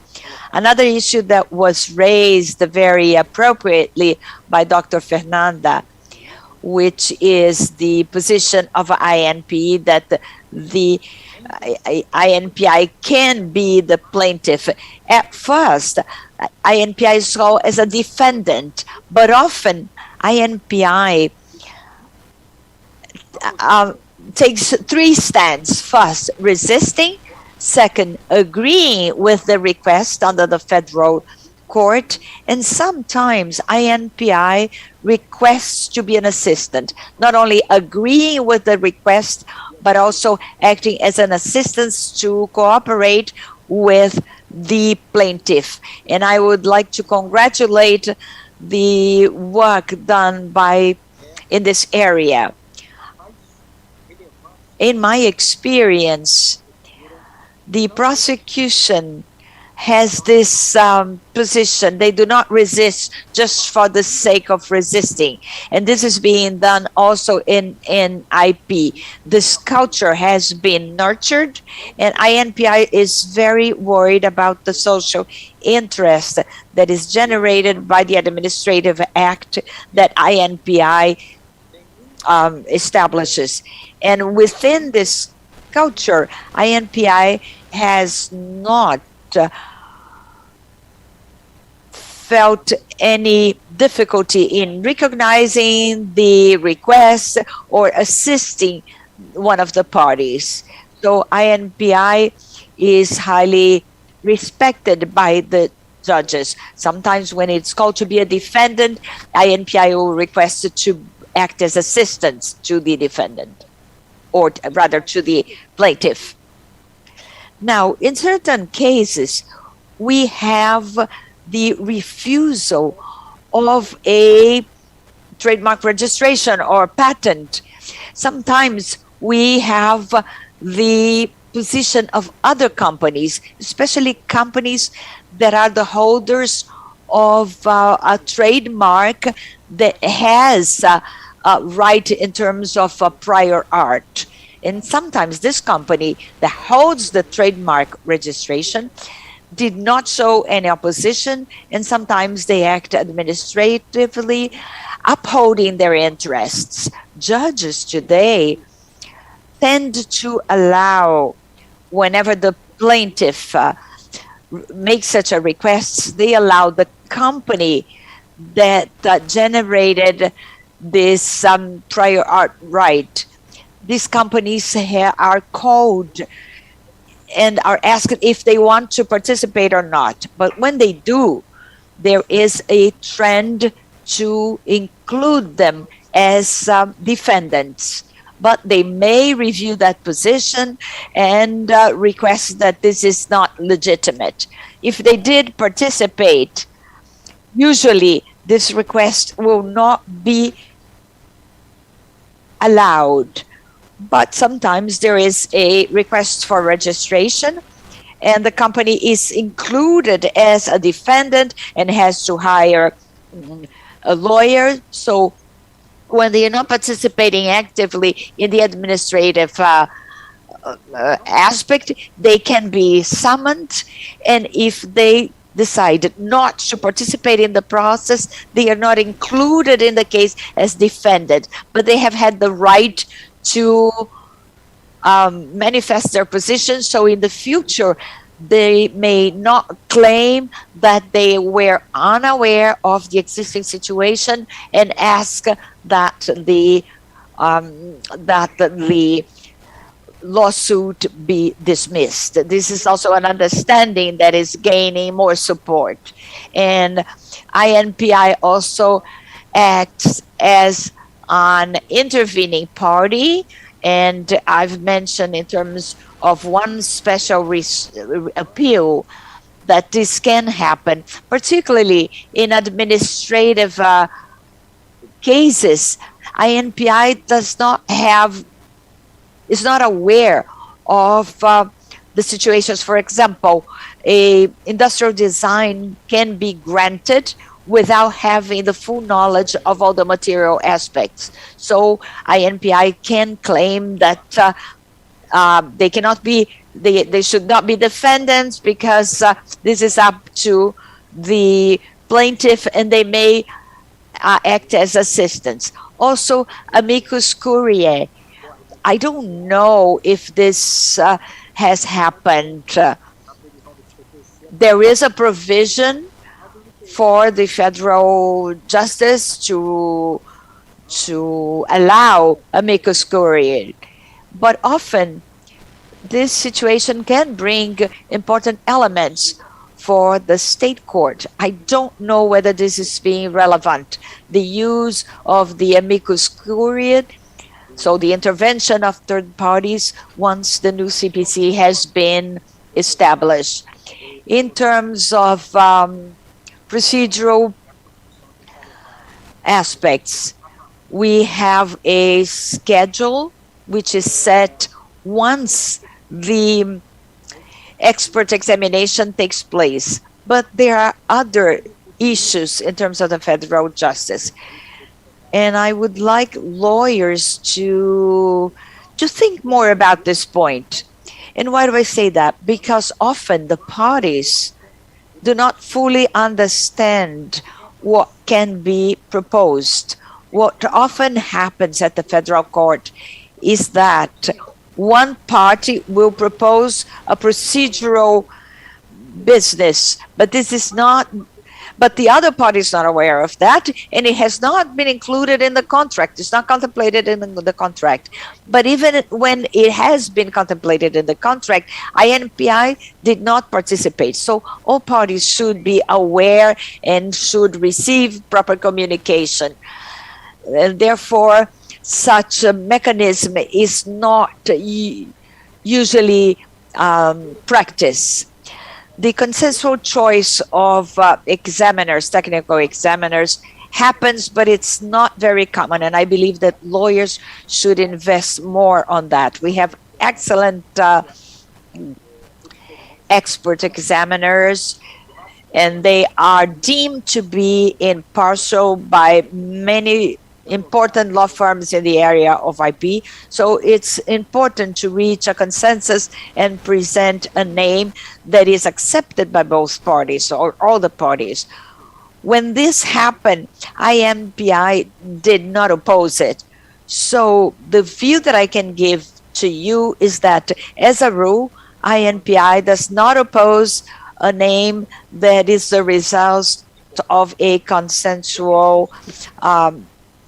S5: Another issue that was raised very appropriately by Dr. Fernanda, which is the position of INPE, that the INPI can be the plaintiff. At first, INPI saw as a defendant, but often INPI takes 3 stands. First, resisting. Second, agreeing with the request under the federal court. And sometimes INPI requests to be an assistant, not only agreeing with the request, but also acting as an assistant to cooperate with the plaintiff. And I would like to congratulate the work done in this area. In my experience, the prosecution has this position. They do not resist just for the sake of resisting. And this is being done also in IP. This culture has been nurtured, and INPI is very worried about the social interest that is generated by the administrative act that INPI establishes. And within this culture, INPI has not felt any difficulty in recognizing the request or assisting one of the parties. So INPI is highly respected by the judges. Sometimes when it's called to be a defendant, INPI will request to act as assistants to the defendant, or rather to the plaintiff. Now, in certain cases, we have the refusal of a trademark registration or patent. Sometimes we have the position of other companies, especially companies that are the holders of a trademark that has a right in terms of prior art. And sometimes this company that holds the trademark registration did not show any opposition, and sometimes they act administratively, upholding their interests. Judges today tend to allow, whenever the plaintiff makes such a request, they allow the company that generated this prior art right, these companies are called and are asked if they want to participate or not. But when they do, there is a trend to include them as defendants. But they may review that position and request that this is not legitimate. If they did participate, usually this request will not be allowed. But sometimes there is a request for registration and the company is included as a defendant and has to hire a lawyer. So when they are not participating actively in the administrative aspect, they can be summoned. And if they decide not to participate in the process, they are not included in the case as defendant, but they have had the right to manifest their position. So in the future, they may not claim that they were unaware of the existing situation and ask that the lawsuit be dismissed. This is also an understanding that is gaining more support. And INPI also acts as an intervening party, and I've mentioned in terms of one special appeal that this can happen, particularly in administrative cases. INPI is not aware of the situations. For example, a industrial design can be granted without having the full knowledge of all the material aspects. So INPI can claim that they should not be defendants because this is up to the plaintiff, and they may act as assistants. Also, amicus curiae. I don't know if this has happened. There is a provision for the federal justice to allow amicus curiae, but often this situation can bring important elements for the state court. I don't know whether this is being relevant. The use of the amicus curiae, so the intervention of third parties once the new CPC has been established. In terms of procedural aspects, we have a schedule which is set once the expert examination takes place. But there are other issues in terms of the federal justice. And I would like lawyers to think more about this point. And why do I say that? Because often the parties do not fully understand what can be proposed. What often happens at the federal court is that one party will propose a procedural business, but the other party is not aware of that, and it has not been included in the contract. It's not contemplated in the contract. But even when it has been contemplated in the contract, INPI did not participate. So all parties should be aware and should receive proper communication. And therefore, such a mechanism is not usually practiced. The consensual choice of examiners, technical examiners, happens, but it's not very common. And I believe that lawyers should invest more on that. We have excellent expert examiners, and they are deemed to be impartial by many important law firms in the area of IP. So it's important to reach a consensus and present a name that is accepted by both parties or all the parties. When this happened, INPI did not oppose it. So the view that I can give to you is that as a rule, INPI does not oppose a name that is the result of a consensual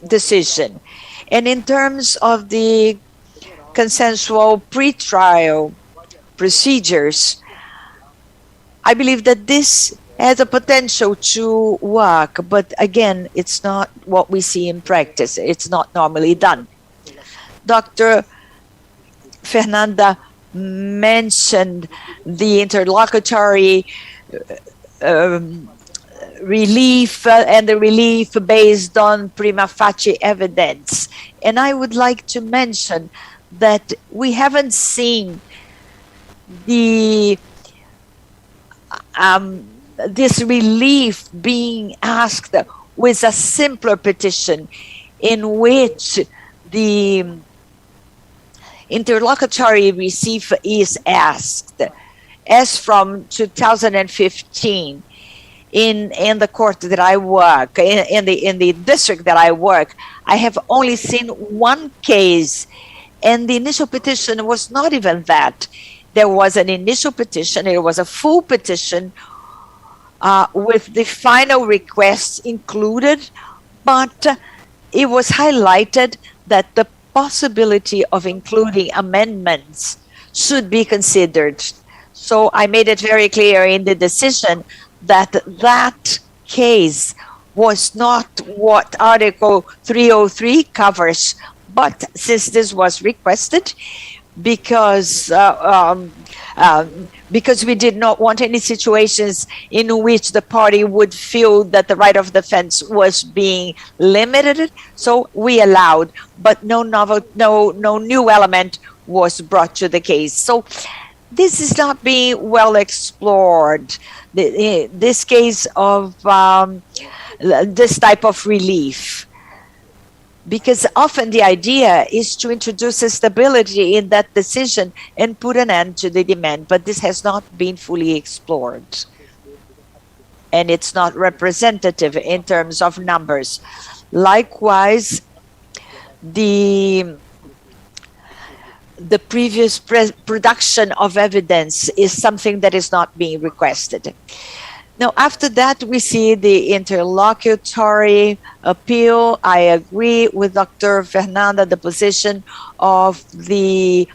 S5: decision. And in terms of the consensual pretrial procedures, I believe that this has a potential to work, but again, it's not what we see in practice. It's not normally done. Dr. Fernanda mentioned the interlocutory relief and the relief based on prima facie evidence. And I would like to mention that we haven't seen the this relief being asked with a simpler petition in which the interlocutory relief is asked. As from 2015, in the court that I work, in the district that I work, I have only seen one case, and the initial petition was not even that. There was an initial petition, it was a full petition with the final requests included, but it was highlighted that the possibility of including amendments should be considered. So I made it very clear in the decision that that case was not what Article 303 covers, but since this was requested, because we did not want any situations in which the party would feel that the right of defense was being limited, so we allowed, but no new element was brought to the case. So this is not being well explored, this case of this type of relief, because often the idea is to introduce a stability in that decision and put an end to the demand, but this has not been fully explored. And it's not representative in terms of numbers. Likewise, the previous production of evidence is something that is not being requested. Now, after that, we see the interlocutory appeal. I agree with Dr. Fernanda, the position of the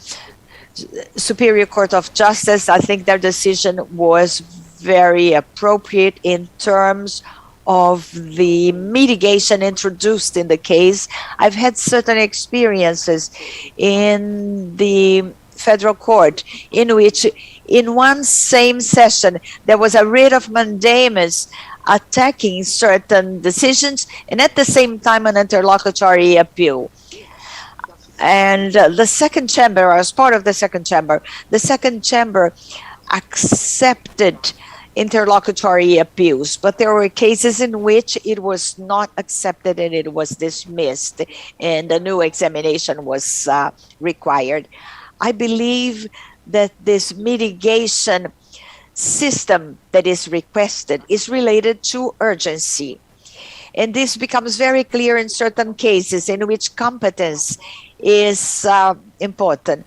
S5: Superior Court of Justice. I think their decision was very appropriate in terms of the mitigation introduced in the case. I've had certain experiences in the federal court in which in one same session there was a writ of mandamus attacking certain decisions and at the same time an interlocutory appeal. And the second chamber, as part of the second chamber accepted interlocutory appeals, but there were cases in which it was not accepted and it was dismissed and a new examination was required. I believe that this mitigation system that is requested is related to urgency. And this becomes very clear in certain cases in which competence is important.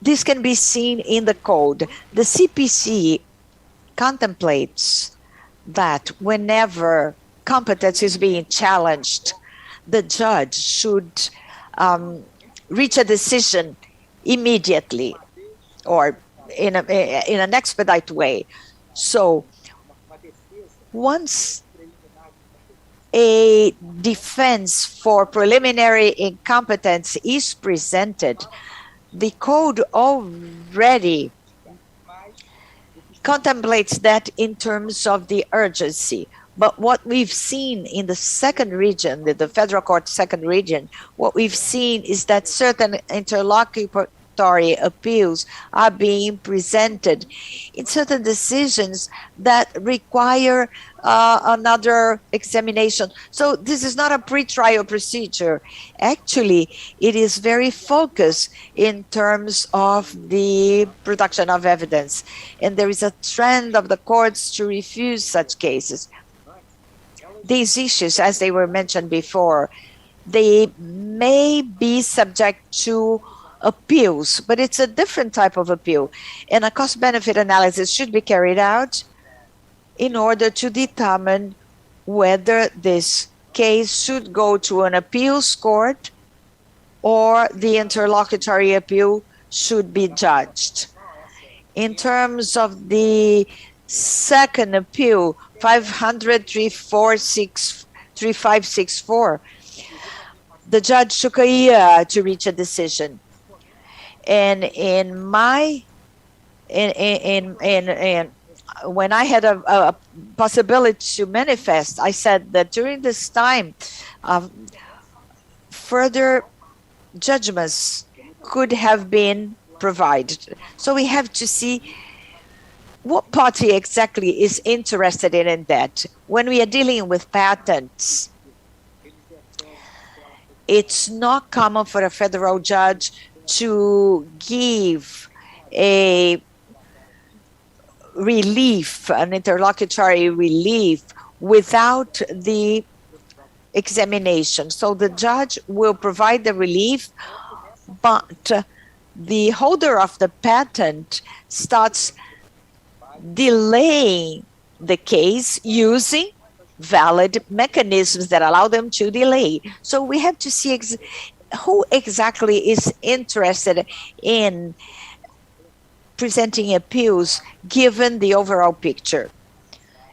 S5: This can be seen in the code. The CPC contemplates that whenever competence is being challenged, the judge should reach a decision immediately or in an expedite way. So once a defense for preliminary incompetence is presented, the code already contemplates that in terms of the urgency. But what we've seen in the second region, the federal court second region, what we've seen is that certain interlocutory appeals are being presented in certain decisions that require another examination. So this is not a pretrial procedure. Actually, it is very focused in terms of the production of evidence. And there is a trend of the courts to refuse such cases. These issues, as they were mentioned before, they may be subject to appeals, but it's a different type of appeal. And a cost-benefit analysis should be carried out in order to determine whether this case should go to an appeals court or the interlocutory appeal should be judged. In terms of the second appeal, 500-3564, the judge took a year to reach a decision. And when I had a possibility to manifest, I said that during this time, further judgments could have been provided. So we have to see what party exactly is interested in that. When we are dealing with patents, it's not common for a federal judge to give a relief, an interlocutory relief, without the examination. So the judge will provide the relief, but the holder of the patent starts delaying the case using valid mechanisms that allow them to delay. So we have to see who exactly is interested in presenting appeals given the overall picture.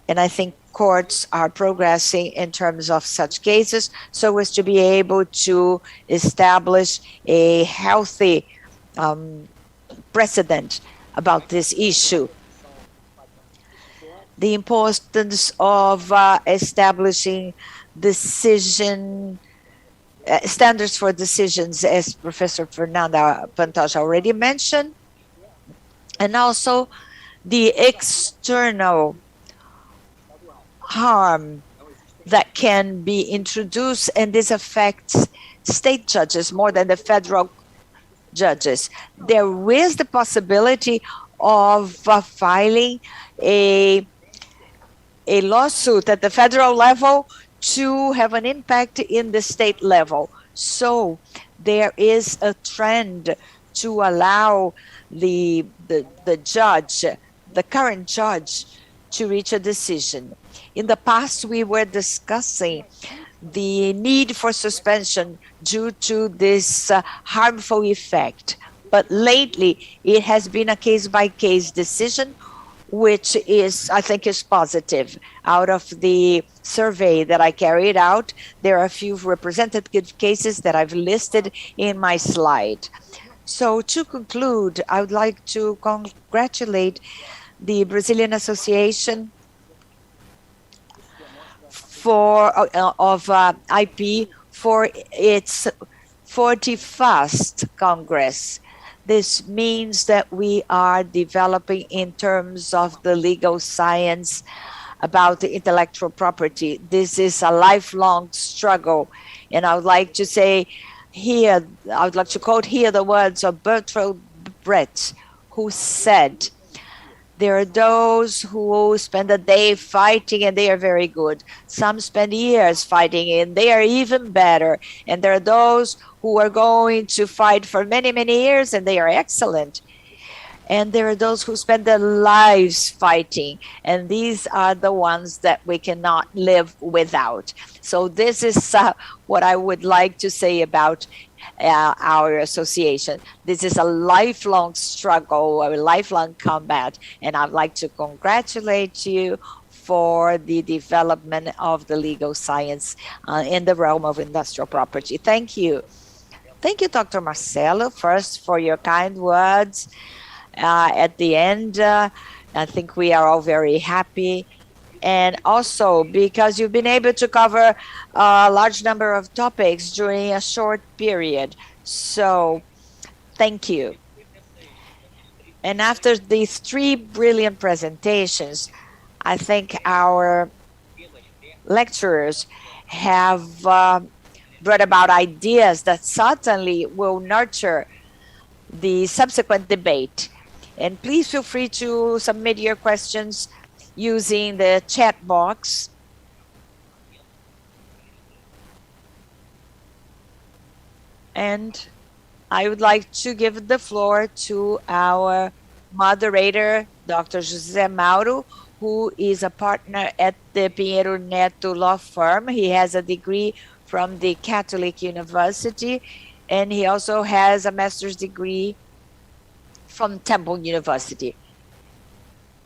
S5: And I think courts are progressing in terms of such cases so as to be able to establish a healthy precedent about this issue. The importance of establishing standards for decisions, as Professor Fernanda Pantoja already mentioned, and also the external harm that can be introduced, and this affects state judges more than the federal judges. There is the possibility of filing a lawsuit at the federal level to have an impact in the state level. So there is a trend to allow the judge, the current judge, to reach a decision. In the past, we were discussing the need for suspension due to this harmful effect. But lately, it has been a case-by-case decision, which is, I think, is positive. Out of the survey that I carried out, there are a few representative cases that I've listed in my slide. So to conclude, I would like to congratulate the Brazilian Association of IP for its 41st Congress. This means that we are developing in terms of the legal science about the intellectual property. This is a lifelong struggle. And I would like to say here, I would like to quote here the words of Bertolt Brecht, who said, there are those who spend a day fighting and they are very good. Some spend years fighting and they are even better. And there are those who are going to fight for many, many years and they are excellent. And there are those who spend their lives fighting. And these are the ones that we cannot live without. So this is what I would like to say about our association. This is a lifelong struggle, a lifelong combat, and I'd like to congratulate you for the development of the legal science in the realm of industrial property. Thank you. Thank you, Dr. Marcelo, first for your kind words at the end. I think we are all very happy. And also because you've been able to cover a large number of topics during a short period. So thank you. And after these 3 brilliant presentations, I think our lecturers have brought about ideas that certainly will nurture the subsequent debate. And please feel free to submit your questions using the chat box. And I would like to give the floor to our moderator, Dr. José Mauro, who is a partner at the Pinheiro Neto law firm. He has a degree from the Catholic University, and he also has a master's degree from Temple University.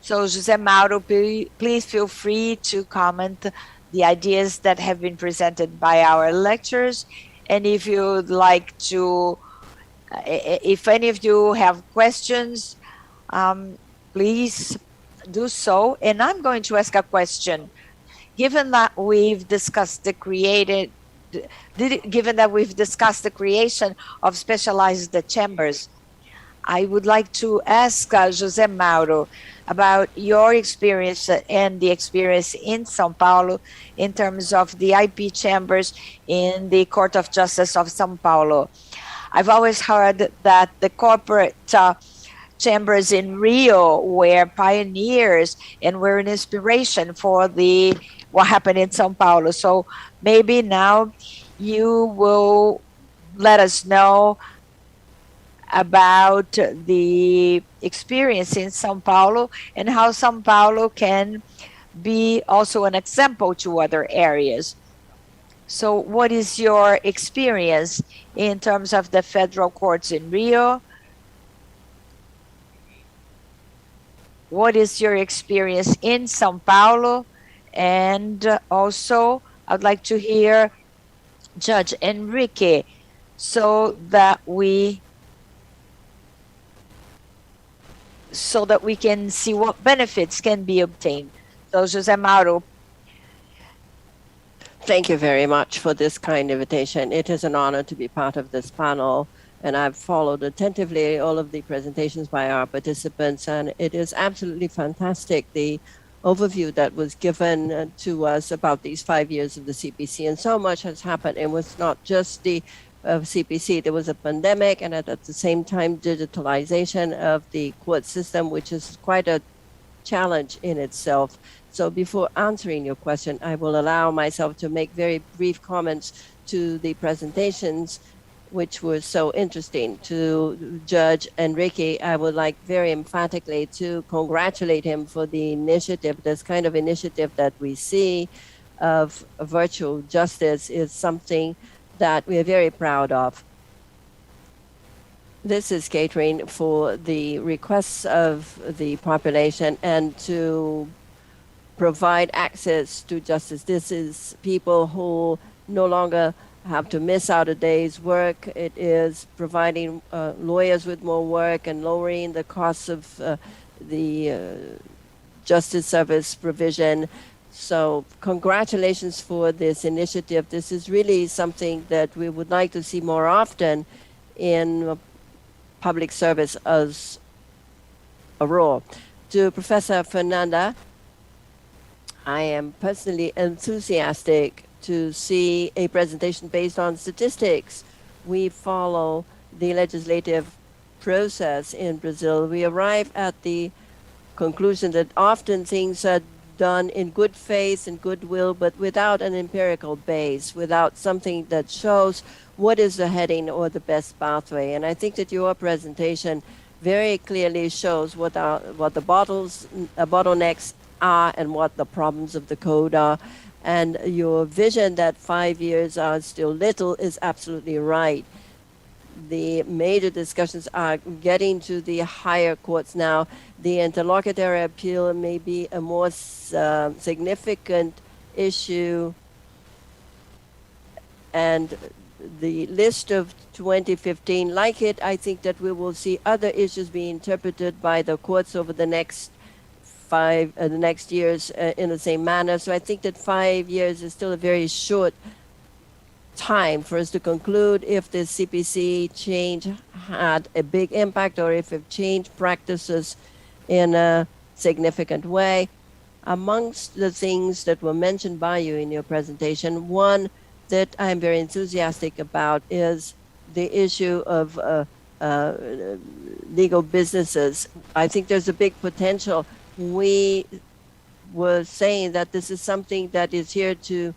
S5: So José Mauro, please feel free to comment the ideas that have been presented by our lecturers. And if you'd like to, if any of you have questions, please do so. And I'm going to ask a question. Given that we've discussed the creation of specialized chambers, I would like to ask José Mauro about your experience and the experience in São Paulo in terms of the IP chambers in the Court of Justice of São Paulo. I've always heard that the corporate chambers in Rio were pioneers and were an inspiration for what happened in São Paulo. So maybe now you will let us know about the experience in São Paulo and how São Paulo can be also an example to other areas. So what is your experience in terms of the federal courts in Rio? What is your experience in São Paulo? And also, I'd like to hear Judge Enrique so that we can see what benefits can be obtained. So José Mauro.
S3: Thank you very much for this kind invitation. It is an honor to be part of this panel, and I've followed attentively all of the presentations by our participants, and it is absolutely fantastic, the overview that was given to us about these 5 years of the CPC, and so much has happened. It was not just the CPC, there was a pandemic, and at the same time, digitalization of the court system, which is quite a challenge in itself. So before answering your question, I will allow myself to make very brief comments to the presentations, which were so interesting. To Judge Enrique, I would like very emphatically to congratulate him for the initiative. This kind of initiative that we see of virtual justice is something that we are very proud of. This is catering for the requests of the population and to provide access to justice. This is people who no longer have to miss out a day's work. It is providing lawyers with more work and lowering the costs of the justice service provision. So congratulations for this initiative. This is really something that we would like to see more often in public service as a role. To Professor Fernanda, I am personally enthusiastic to see a presentation based on statistics. We follow the legislative process in Brazil. We arrive at the conclusion that often things are done in good faith and goodwill, but without an empirical base, without something that shows what is the heading or the best pathway. And I think that your presentation very clearly shows what the bottlenecks are and what the problems of the code are. And your vision that 5 years are still little is absolutely right. The major discussions are getting to the higher courts now. The interlocutory appeal may be a more significant issue. And the list of 2015, like it, I think that we will see other issues being interpreted by the courts over the next years in the same manner. So I think that 5 years is still a very short time for us to conclude if the CPC change had a big impact or if it changed practices in a significant way. Amongst the things that were mentioned by you in your presentation, one that I'm very enthusiastic about is the issue of legal businesses. I think there's a big potential. We were saying that this is something that is here to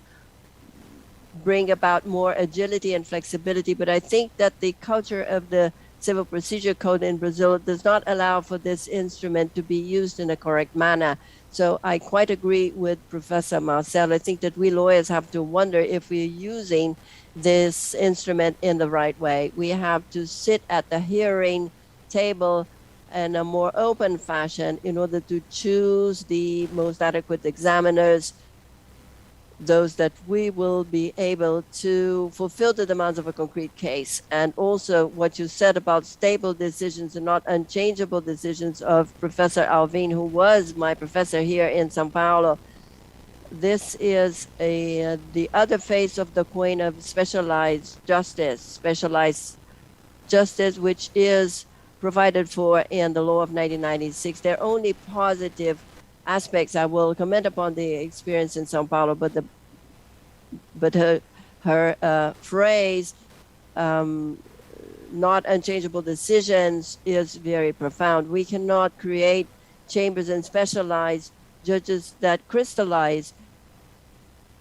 S3: bring about more agility and flexibility, but I think that the culture of the Civil Procedure Code in Brazil does not allow for this instrument to be used in a correct manner. So I quite agree with Professor Marcel. I think that we lawyers have to wonder if we're using this instrument in the right way. We have to sit at the hearing table in a more open fashion in order to choose the most adequate examiners, those that we will be able to fulfill the demands of a concrete case. And also what you said about stable decisions and not unchangeable decisions of Professor Alvin, who was my professor here in Sao Paulo. This is the other face of the coin of specialized justice, which is provided for in the law of 1996. There are only positive aspects. I will comment upon the experience in Sao Paulo, but her phrase, not unchangeable decisions, is very profound. We cannot create chambers and specialized judges that crystallize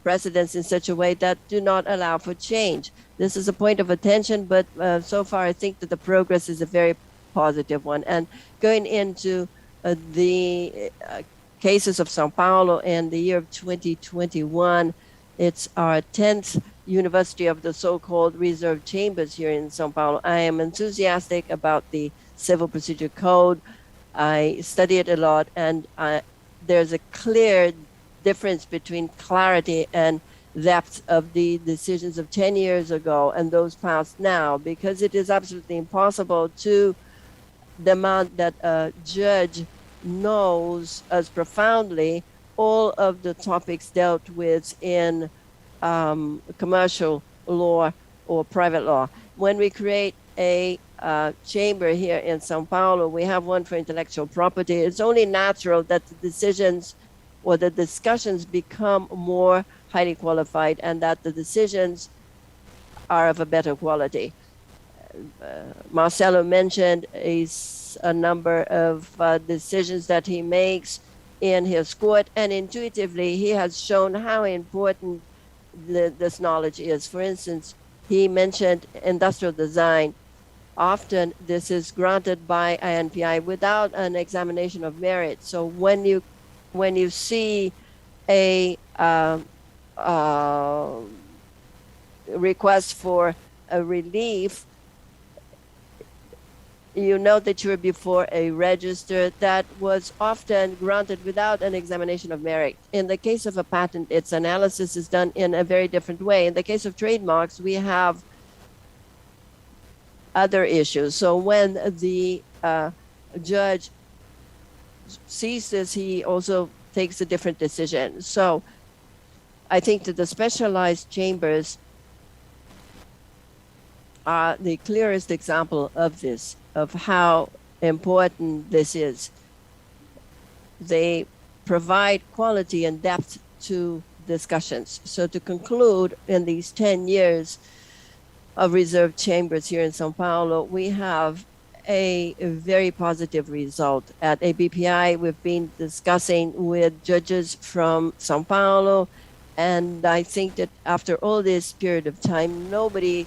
S3: precedents in such a way that do not allow for change. This is a point of attention, but so far I think that the progress is a very positive one. And going into the cases of Sao Paulo in the year of 2021, it's our 10th University of the so-called reserve chambers here in Sao Paulo. I am enthusiastic about the Civil Procedure Code. I study it a lot, and there's a clear difference between clarity and depth of the decisions of 10 years ago and those passed now, because it is absolutely impossible to demand that a judge knows as profoundly all of the topics dealt with in commercial law or private law. When we create a chamber here in Sao Paulo, we have one for intellectual property. It's only natural that the decisions or the discussions become more highly qualified and that the decisions are of a better quality. Marcelo mentioned a number of decisions that he makes in his court, and intuitively he has shown how important this knowledge is. For instance, he mentioned industrial design. Often this is granted by ABPI without an examination of merit. So when you see a request for a relief, you know that you're before a register that was often granted without an examination of merit. In the case of a patent, its analysis is done in a very different way. In the case of trademarks, we have other issues. So when the judge sees this, he also takes a different decision. So I think that the specialized chambers are the clearest example of this, of how important this is. They provide quality and depth to discussions. So to conclude, in these 10 years of reserve chambers here in Sao Paulo, we have a very positive result. At ABPI, we've been discussing with judges from Sao Paulo, and I think that after all this period of time, nobody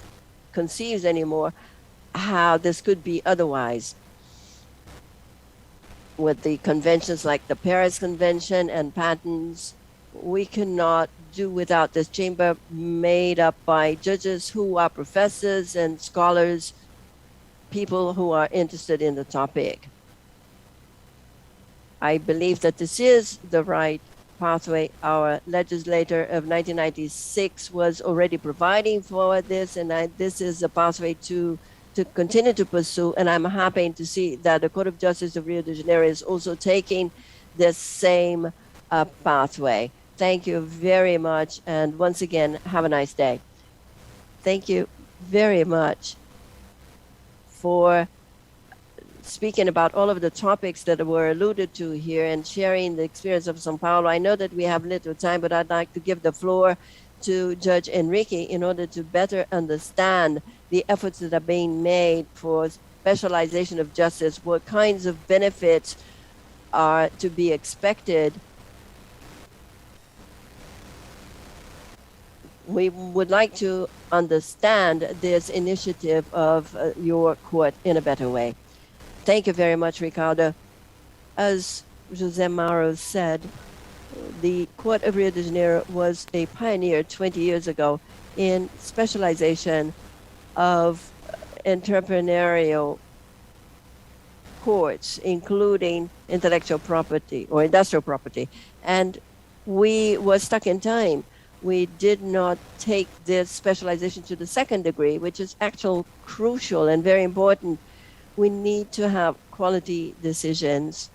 S3: conceives anymore how this could be otherwise. With the conventions like the Paris Convention and patents, we cannot do without this chamber made up by judges who are professors and scholars, people who are interested in the topic. I believe that this is the right pathway. Our legislator of 1996 was already providing for this, and this is a pathway to continue to pursue, and I'm happy to see that the Court of Justice of Rio de Janeiro is also taking this same pathway. Thank you very much, and once again, have a nice day. Thank you very much for speaking about all of the topics that were alluded to here and sharing the experience of Sao Paulo. I know that we have little time, but I'd like to give the floor to Judge Enrique in order to better understand the efforts that are being made for specialization of justice, what kinds of benefits are to be expected we would like to understand this initiative of your court in a better way. Thank you very much, Ricardo. As José Mauro said, the Court of Rio de Janeiro was a pioneer 20 years ago in specialization of entrepreneurial courts, including intellectual property or industrial property. And we were stuck in time. We did not take this specialization to the second degree, which is actually crucial and very important. We need to have quality decisions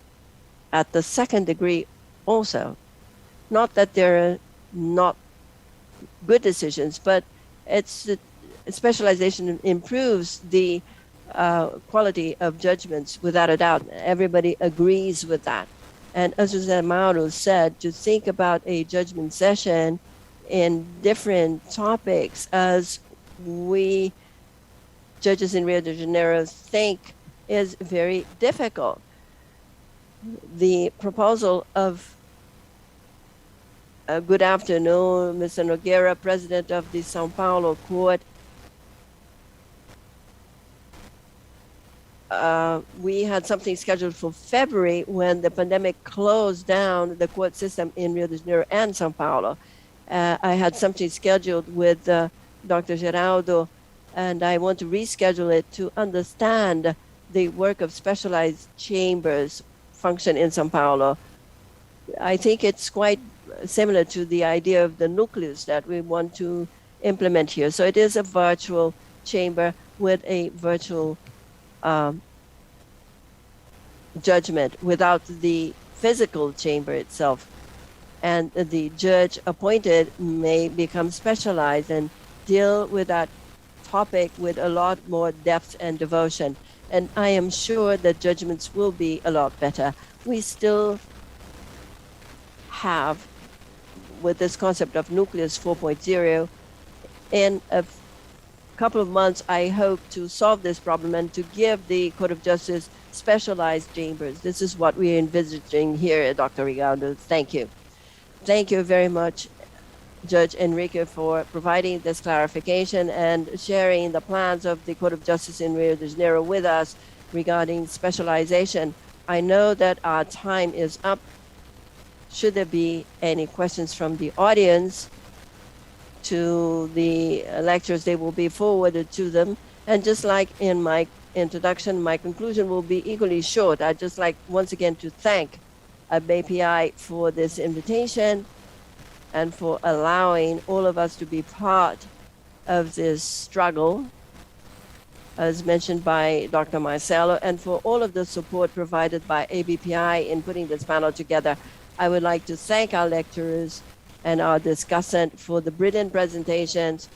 S3: at the second degree also. Not that they're not good decisions, but specialization improves the quality of judgments without a doubt. Everybody agrees with that. And as José Mauro said, to think about a judgment session in different topics as we judges in Rio de Janeiro think is very difficult. The proposal of good afternoon, Mr. Nogueira, President of the São Paulo Court. We had something scheduled for February when the pandemic closed down the court system in Rio de Janeiro and São Paulo. I had something scheduled with Dr. Geraldo, and I want to reschedule it to understand the work of specialized chambers function in São Paulo. I think it's quite similar to the idea of the nucleus that we want to implement here. So it is a virtual chamber with a virtual judgment without the physical chamber itself. And the judge appointed may become specialized and deal with that topic with a lot more depth and devotion. And I am sure that judgments will be a lot better. We still have, with this concept of Nucleus 4.0, in a couple of months, I hope to solve this problem and to give the Court of Justice specialized chambers. This is what we are envisaging here, Dr. Ricardo. Thank you. Thank you very much, Judge Enrique, for providing this clarification and sharing the plans of the Court of Justice in Rio de Janeiro with us regarding specialization. I know that our time is up. Should there be any questions from the audience to the lecturers, they will be forwarded to them. And just like in my introduction, my conclusion will be equally short. I'd just like once again to thank ABPI for this invitation and for allowing all of us to be part of this struggle, as mentioned by Dr. Marcelo, and for all of the support provided by ABPI in putting this panel together. I would like to thank our lecturers and our discussant for the brilliant presentations.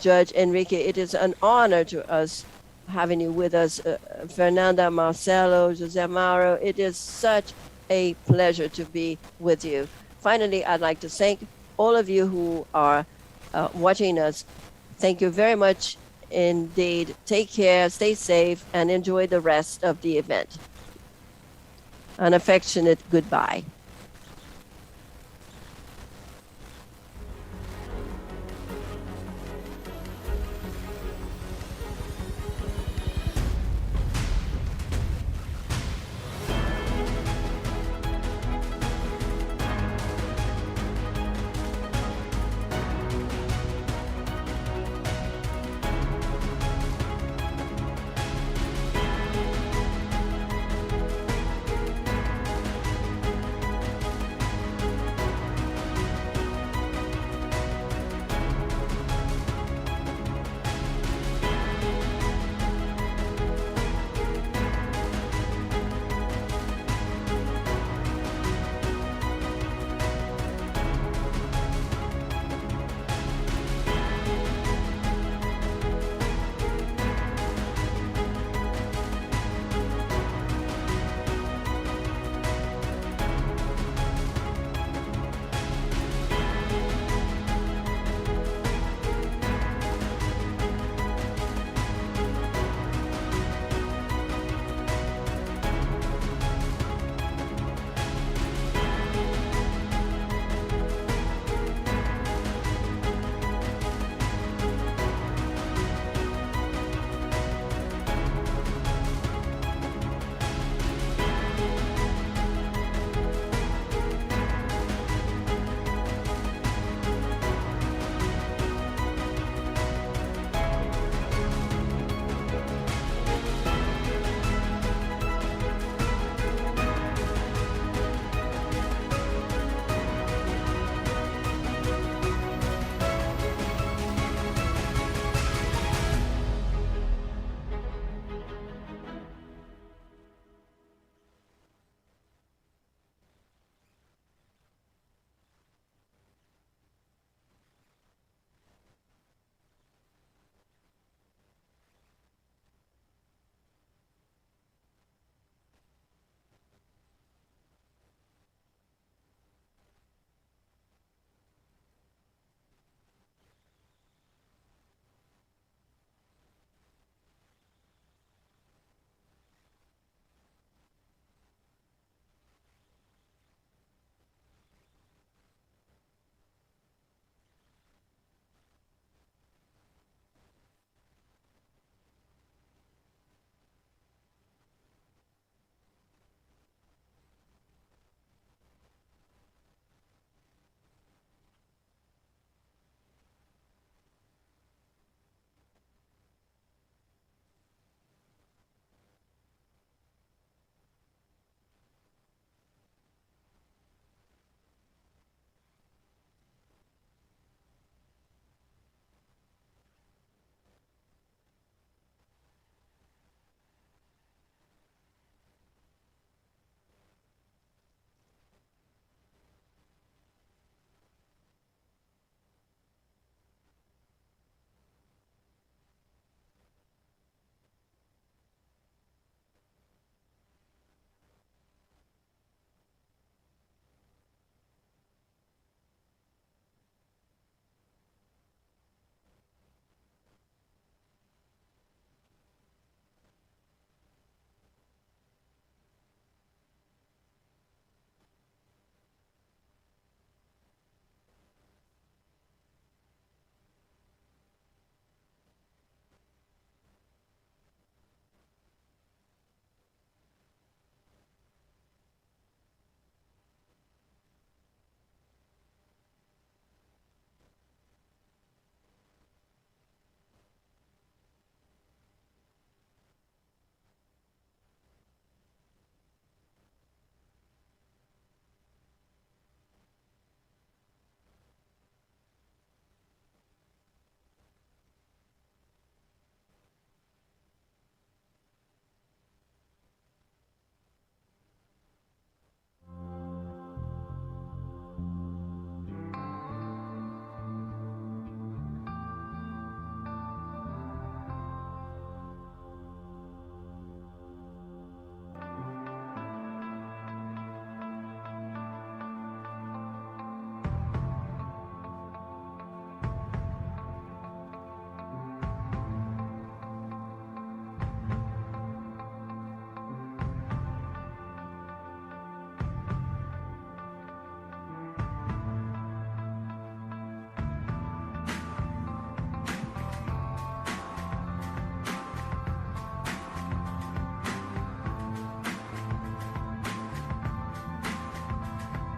S3: Judge Enrique, it is an honor to us having you with us. Fernanda, Marcelo, José Mauro, it is such a pleasure to be with you. Finally, I'd like to thank all of you who are watching us. Thank you very much indeed. Take care, stay safe, and enjoy the rest of the event. An affectionate goodbye.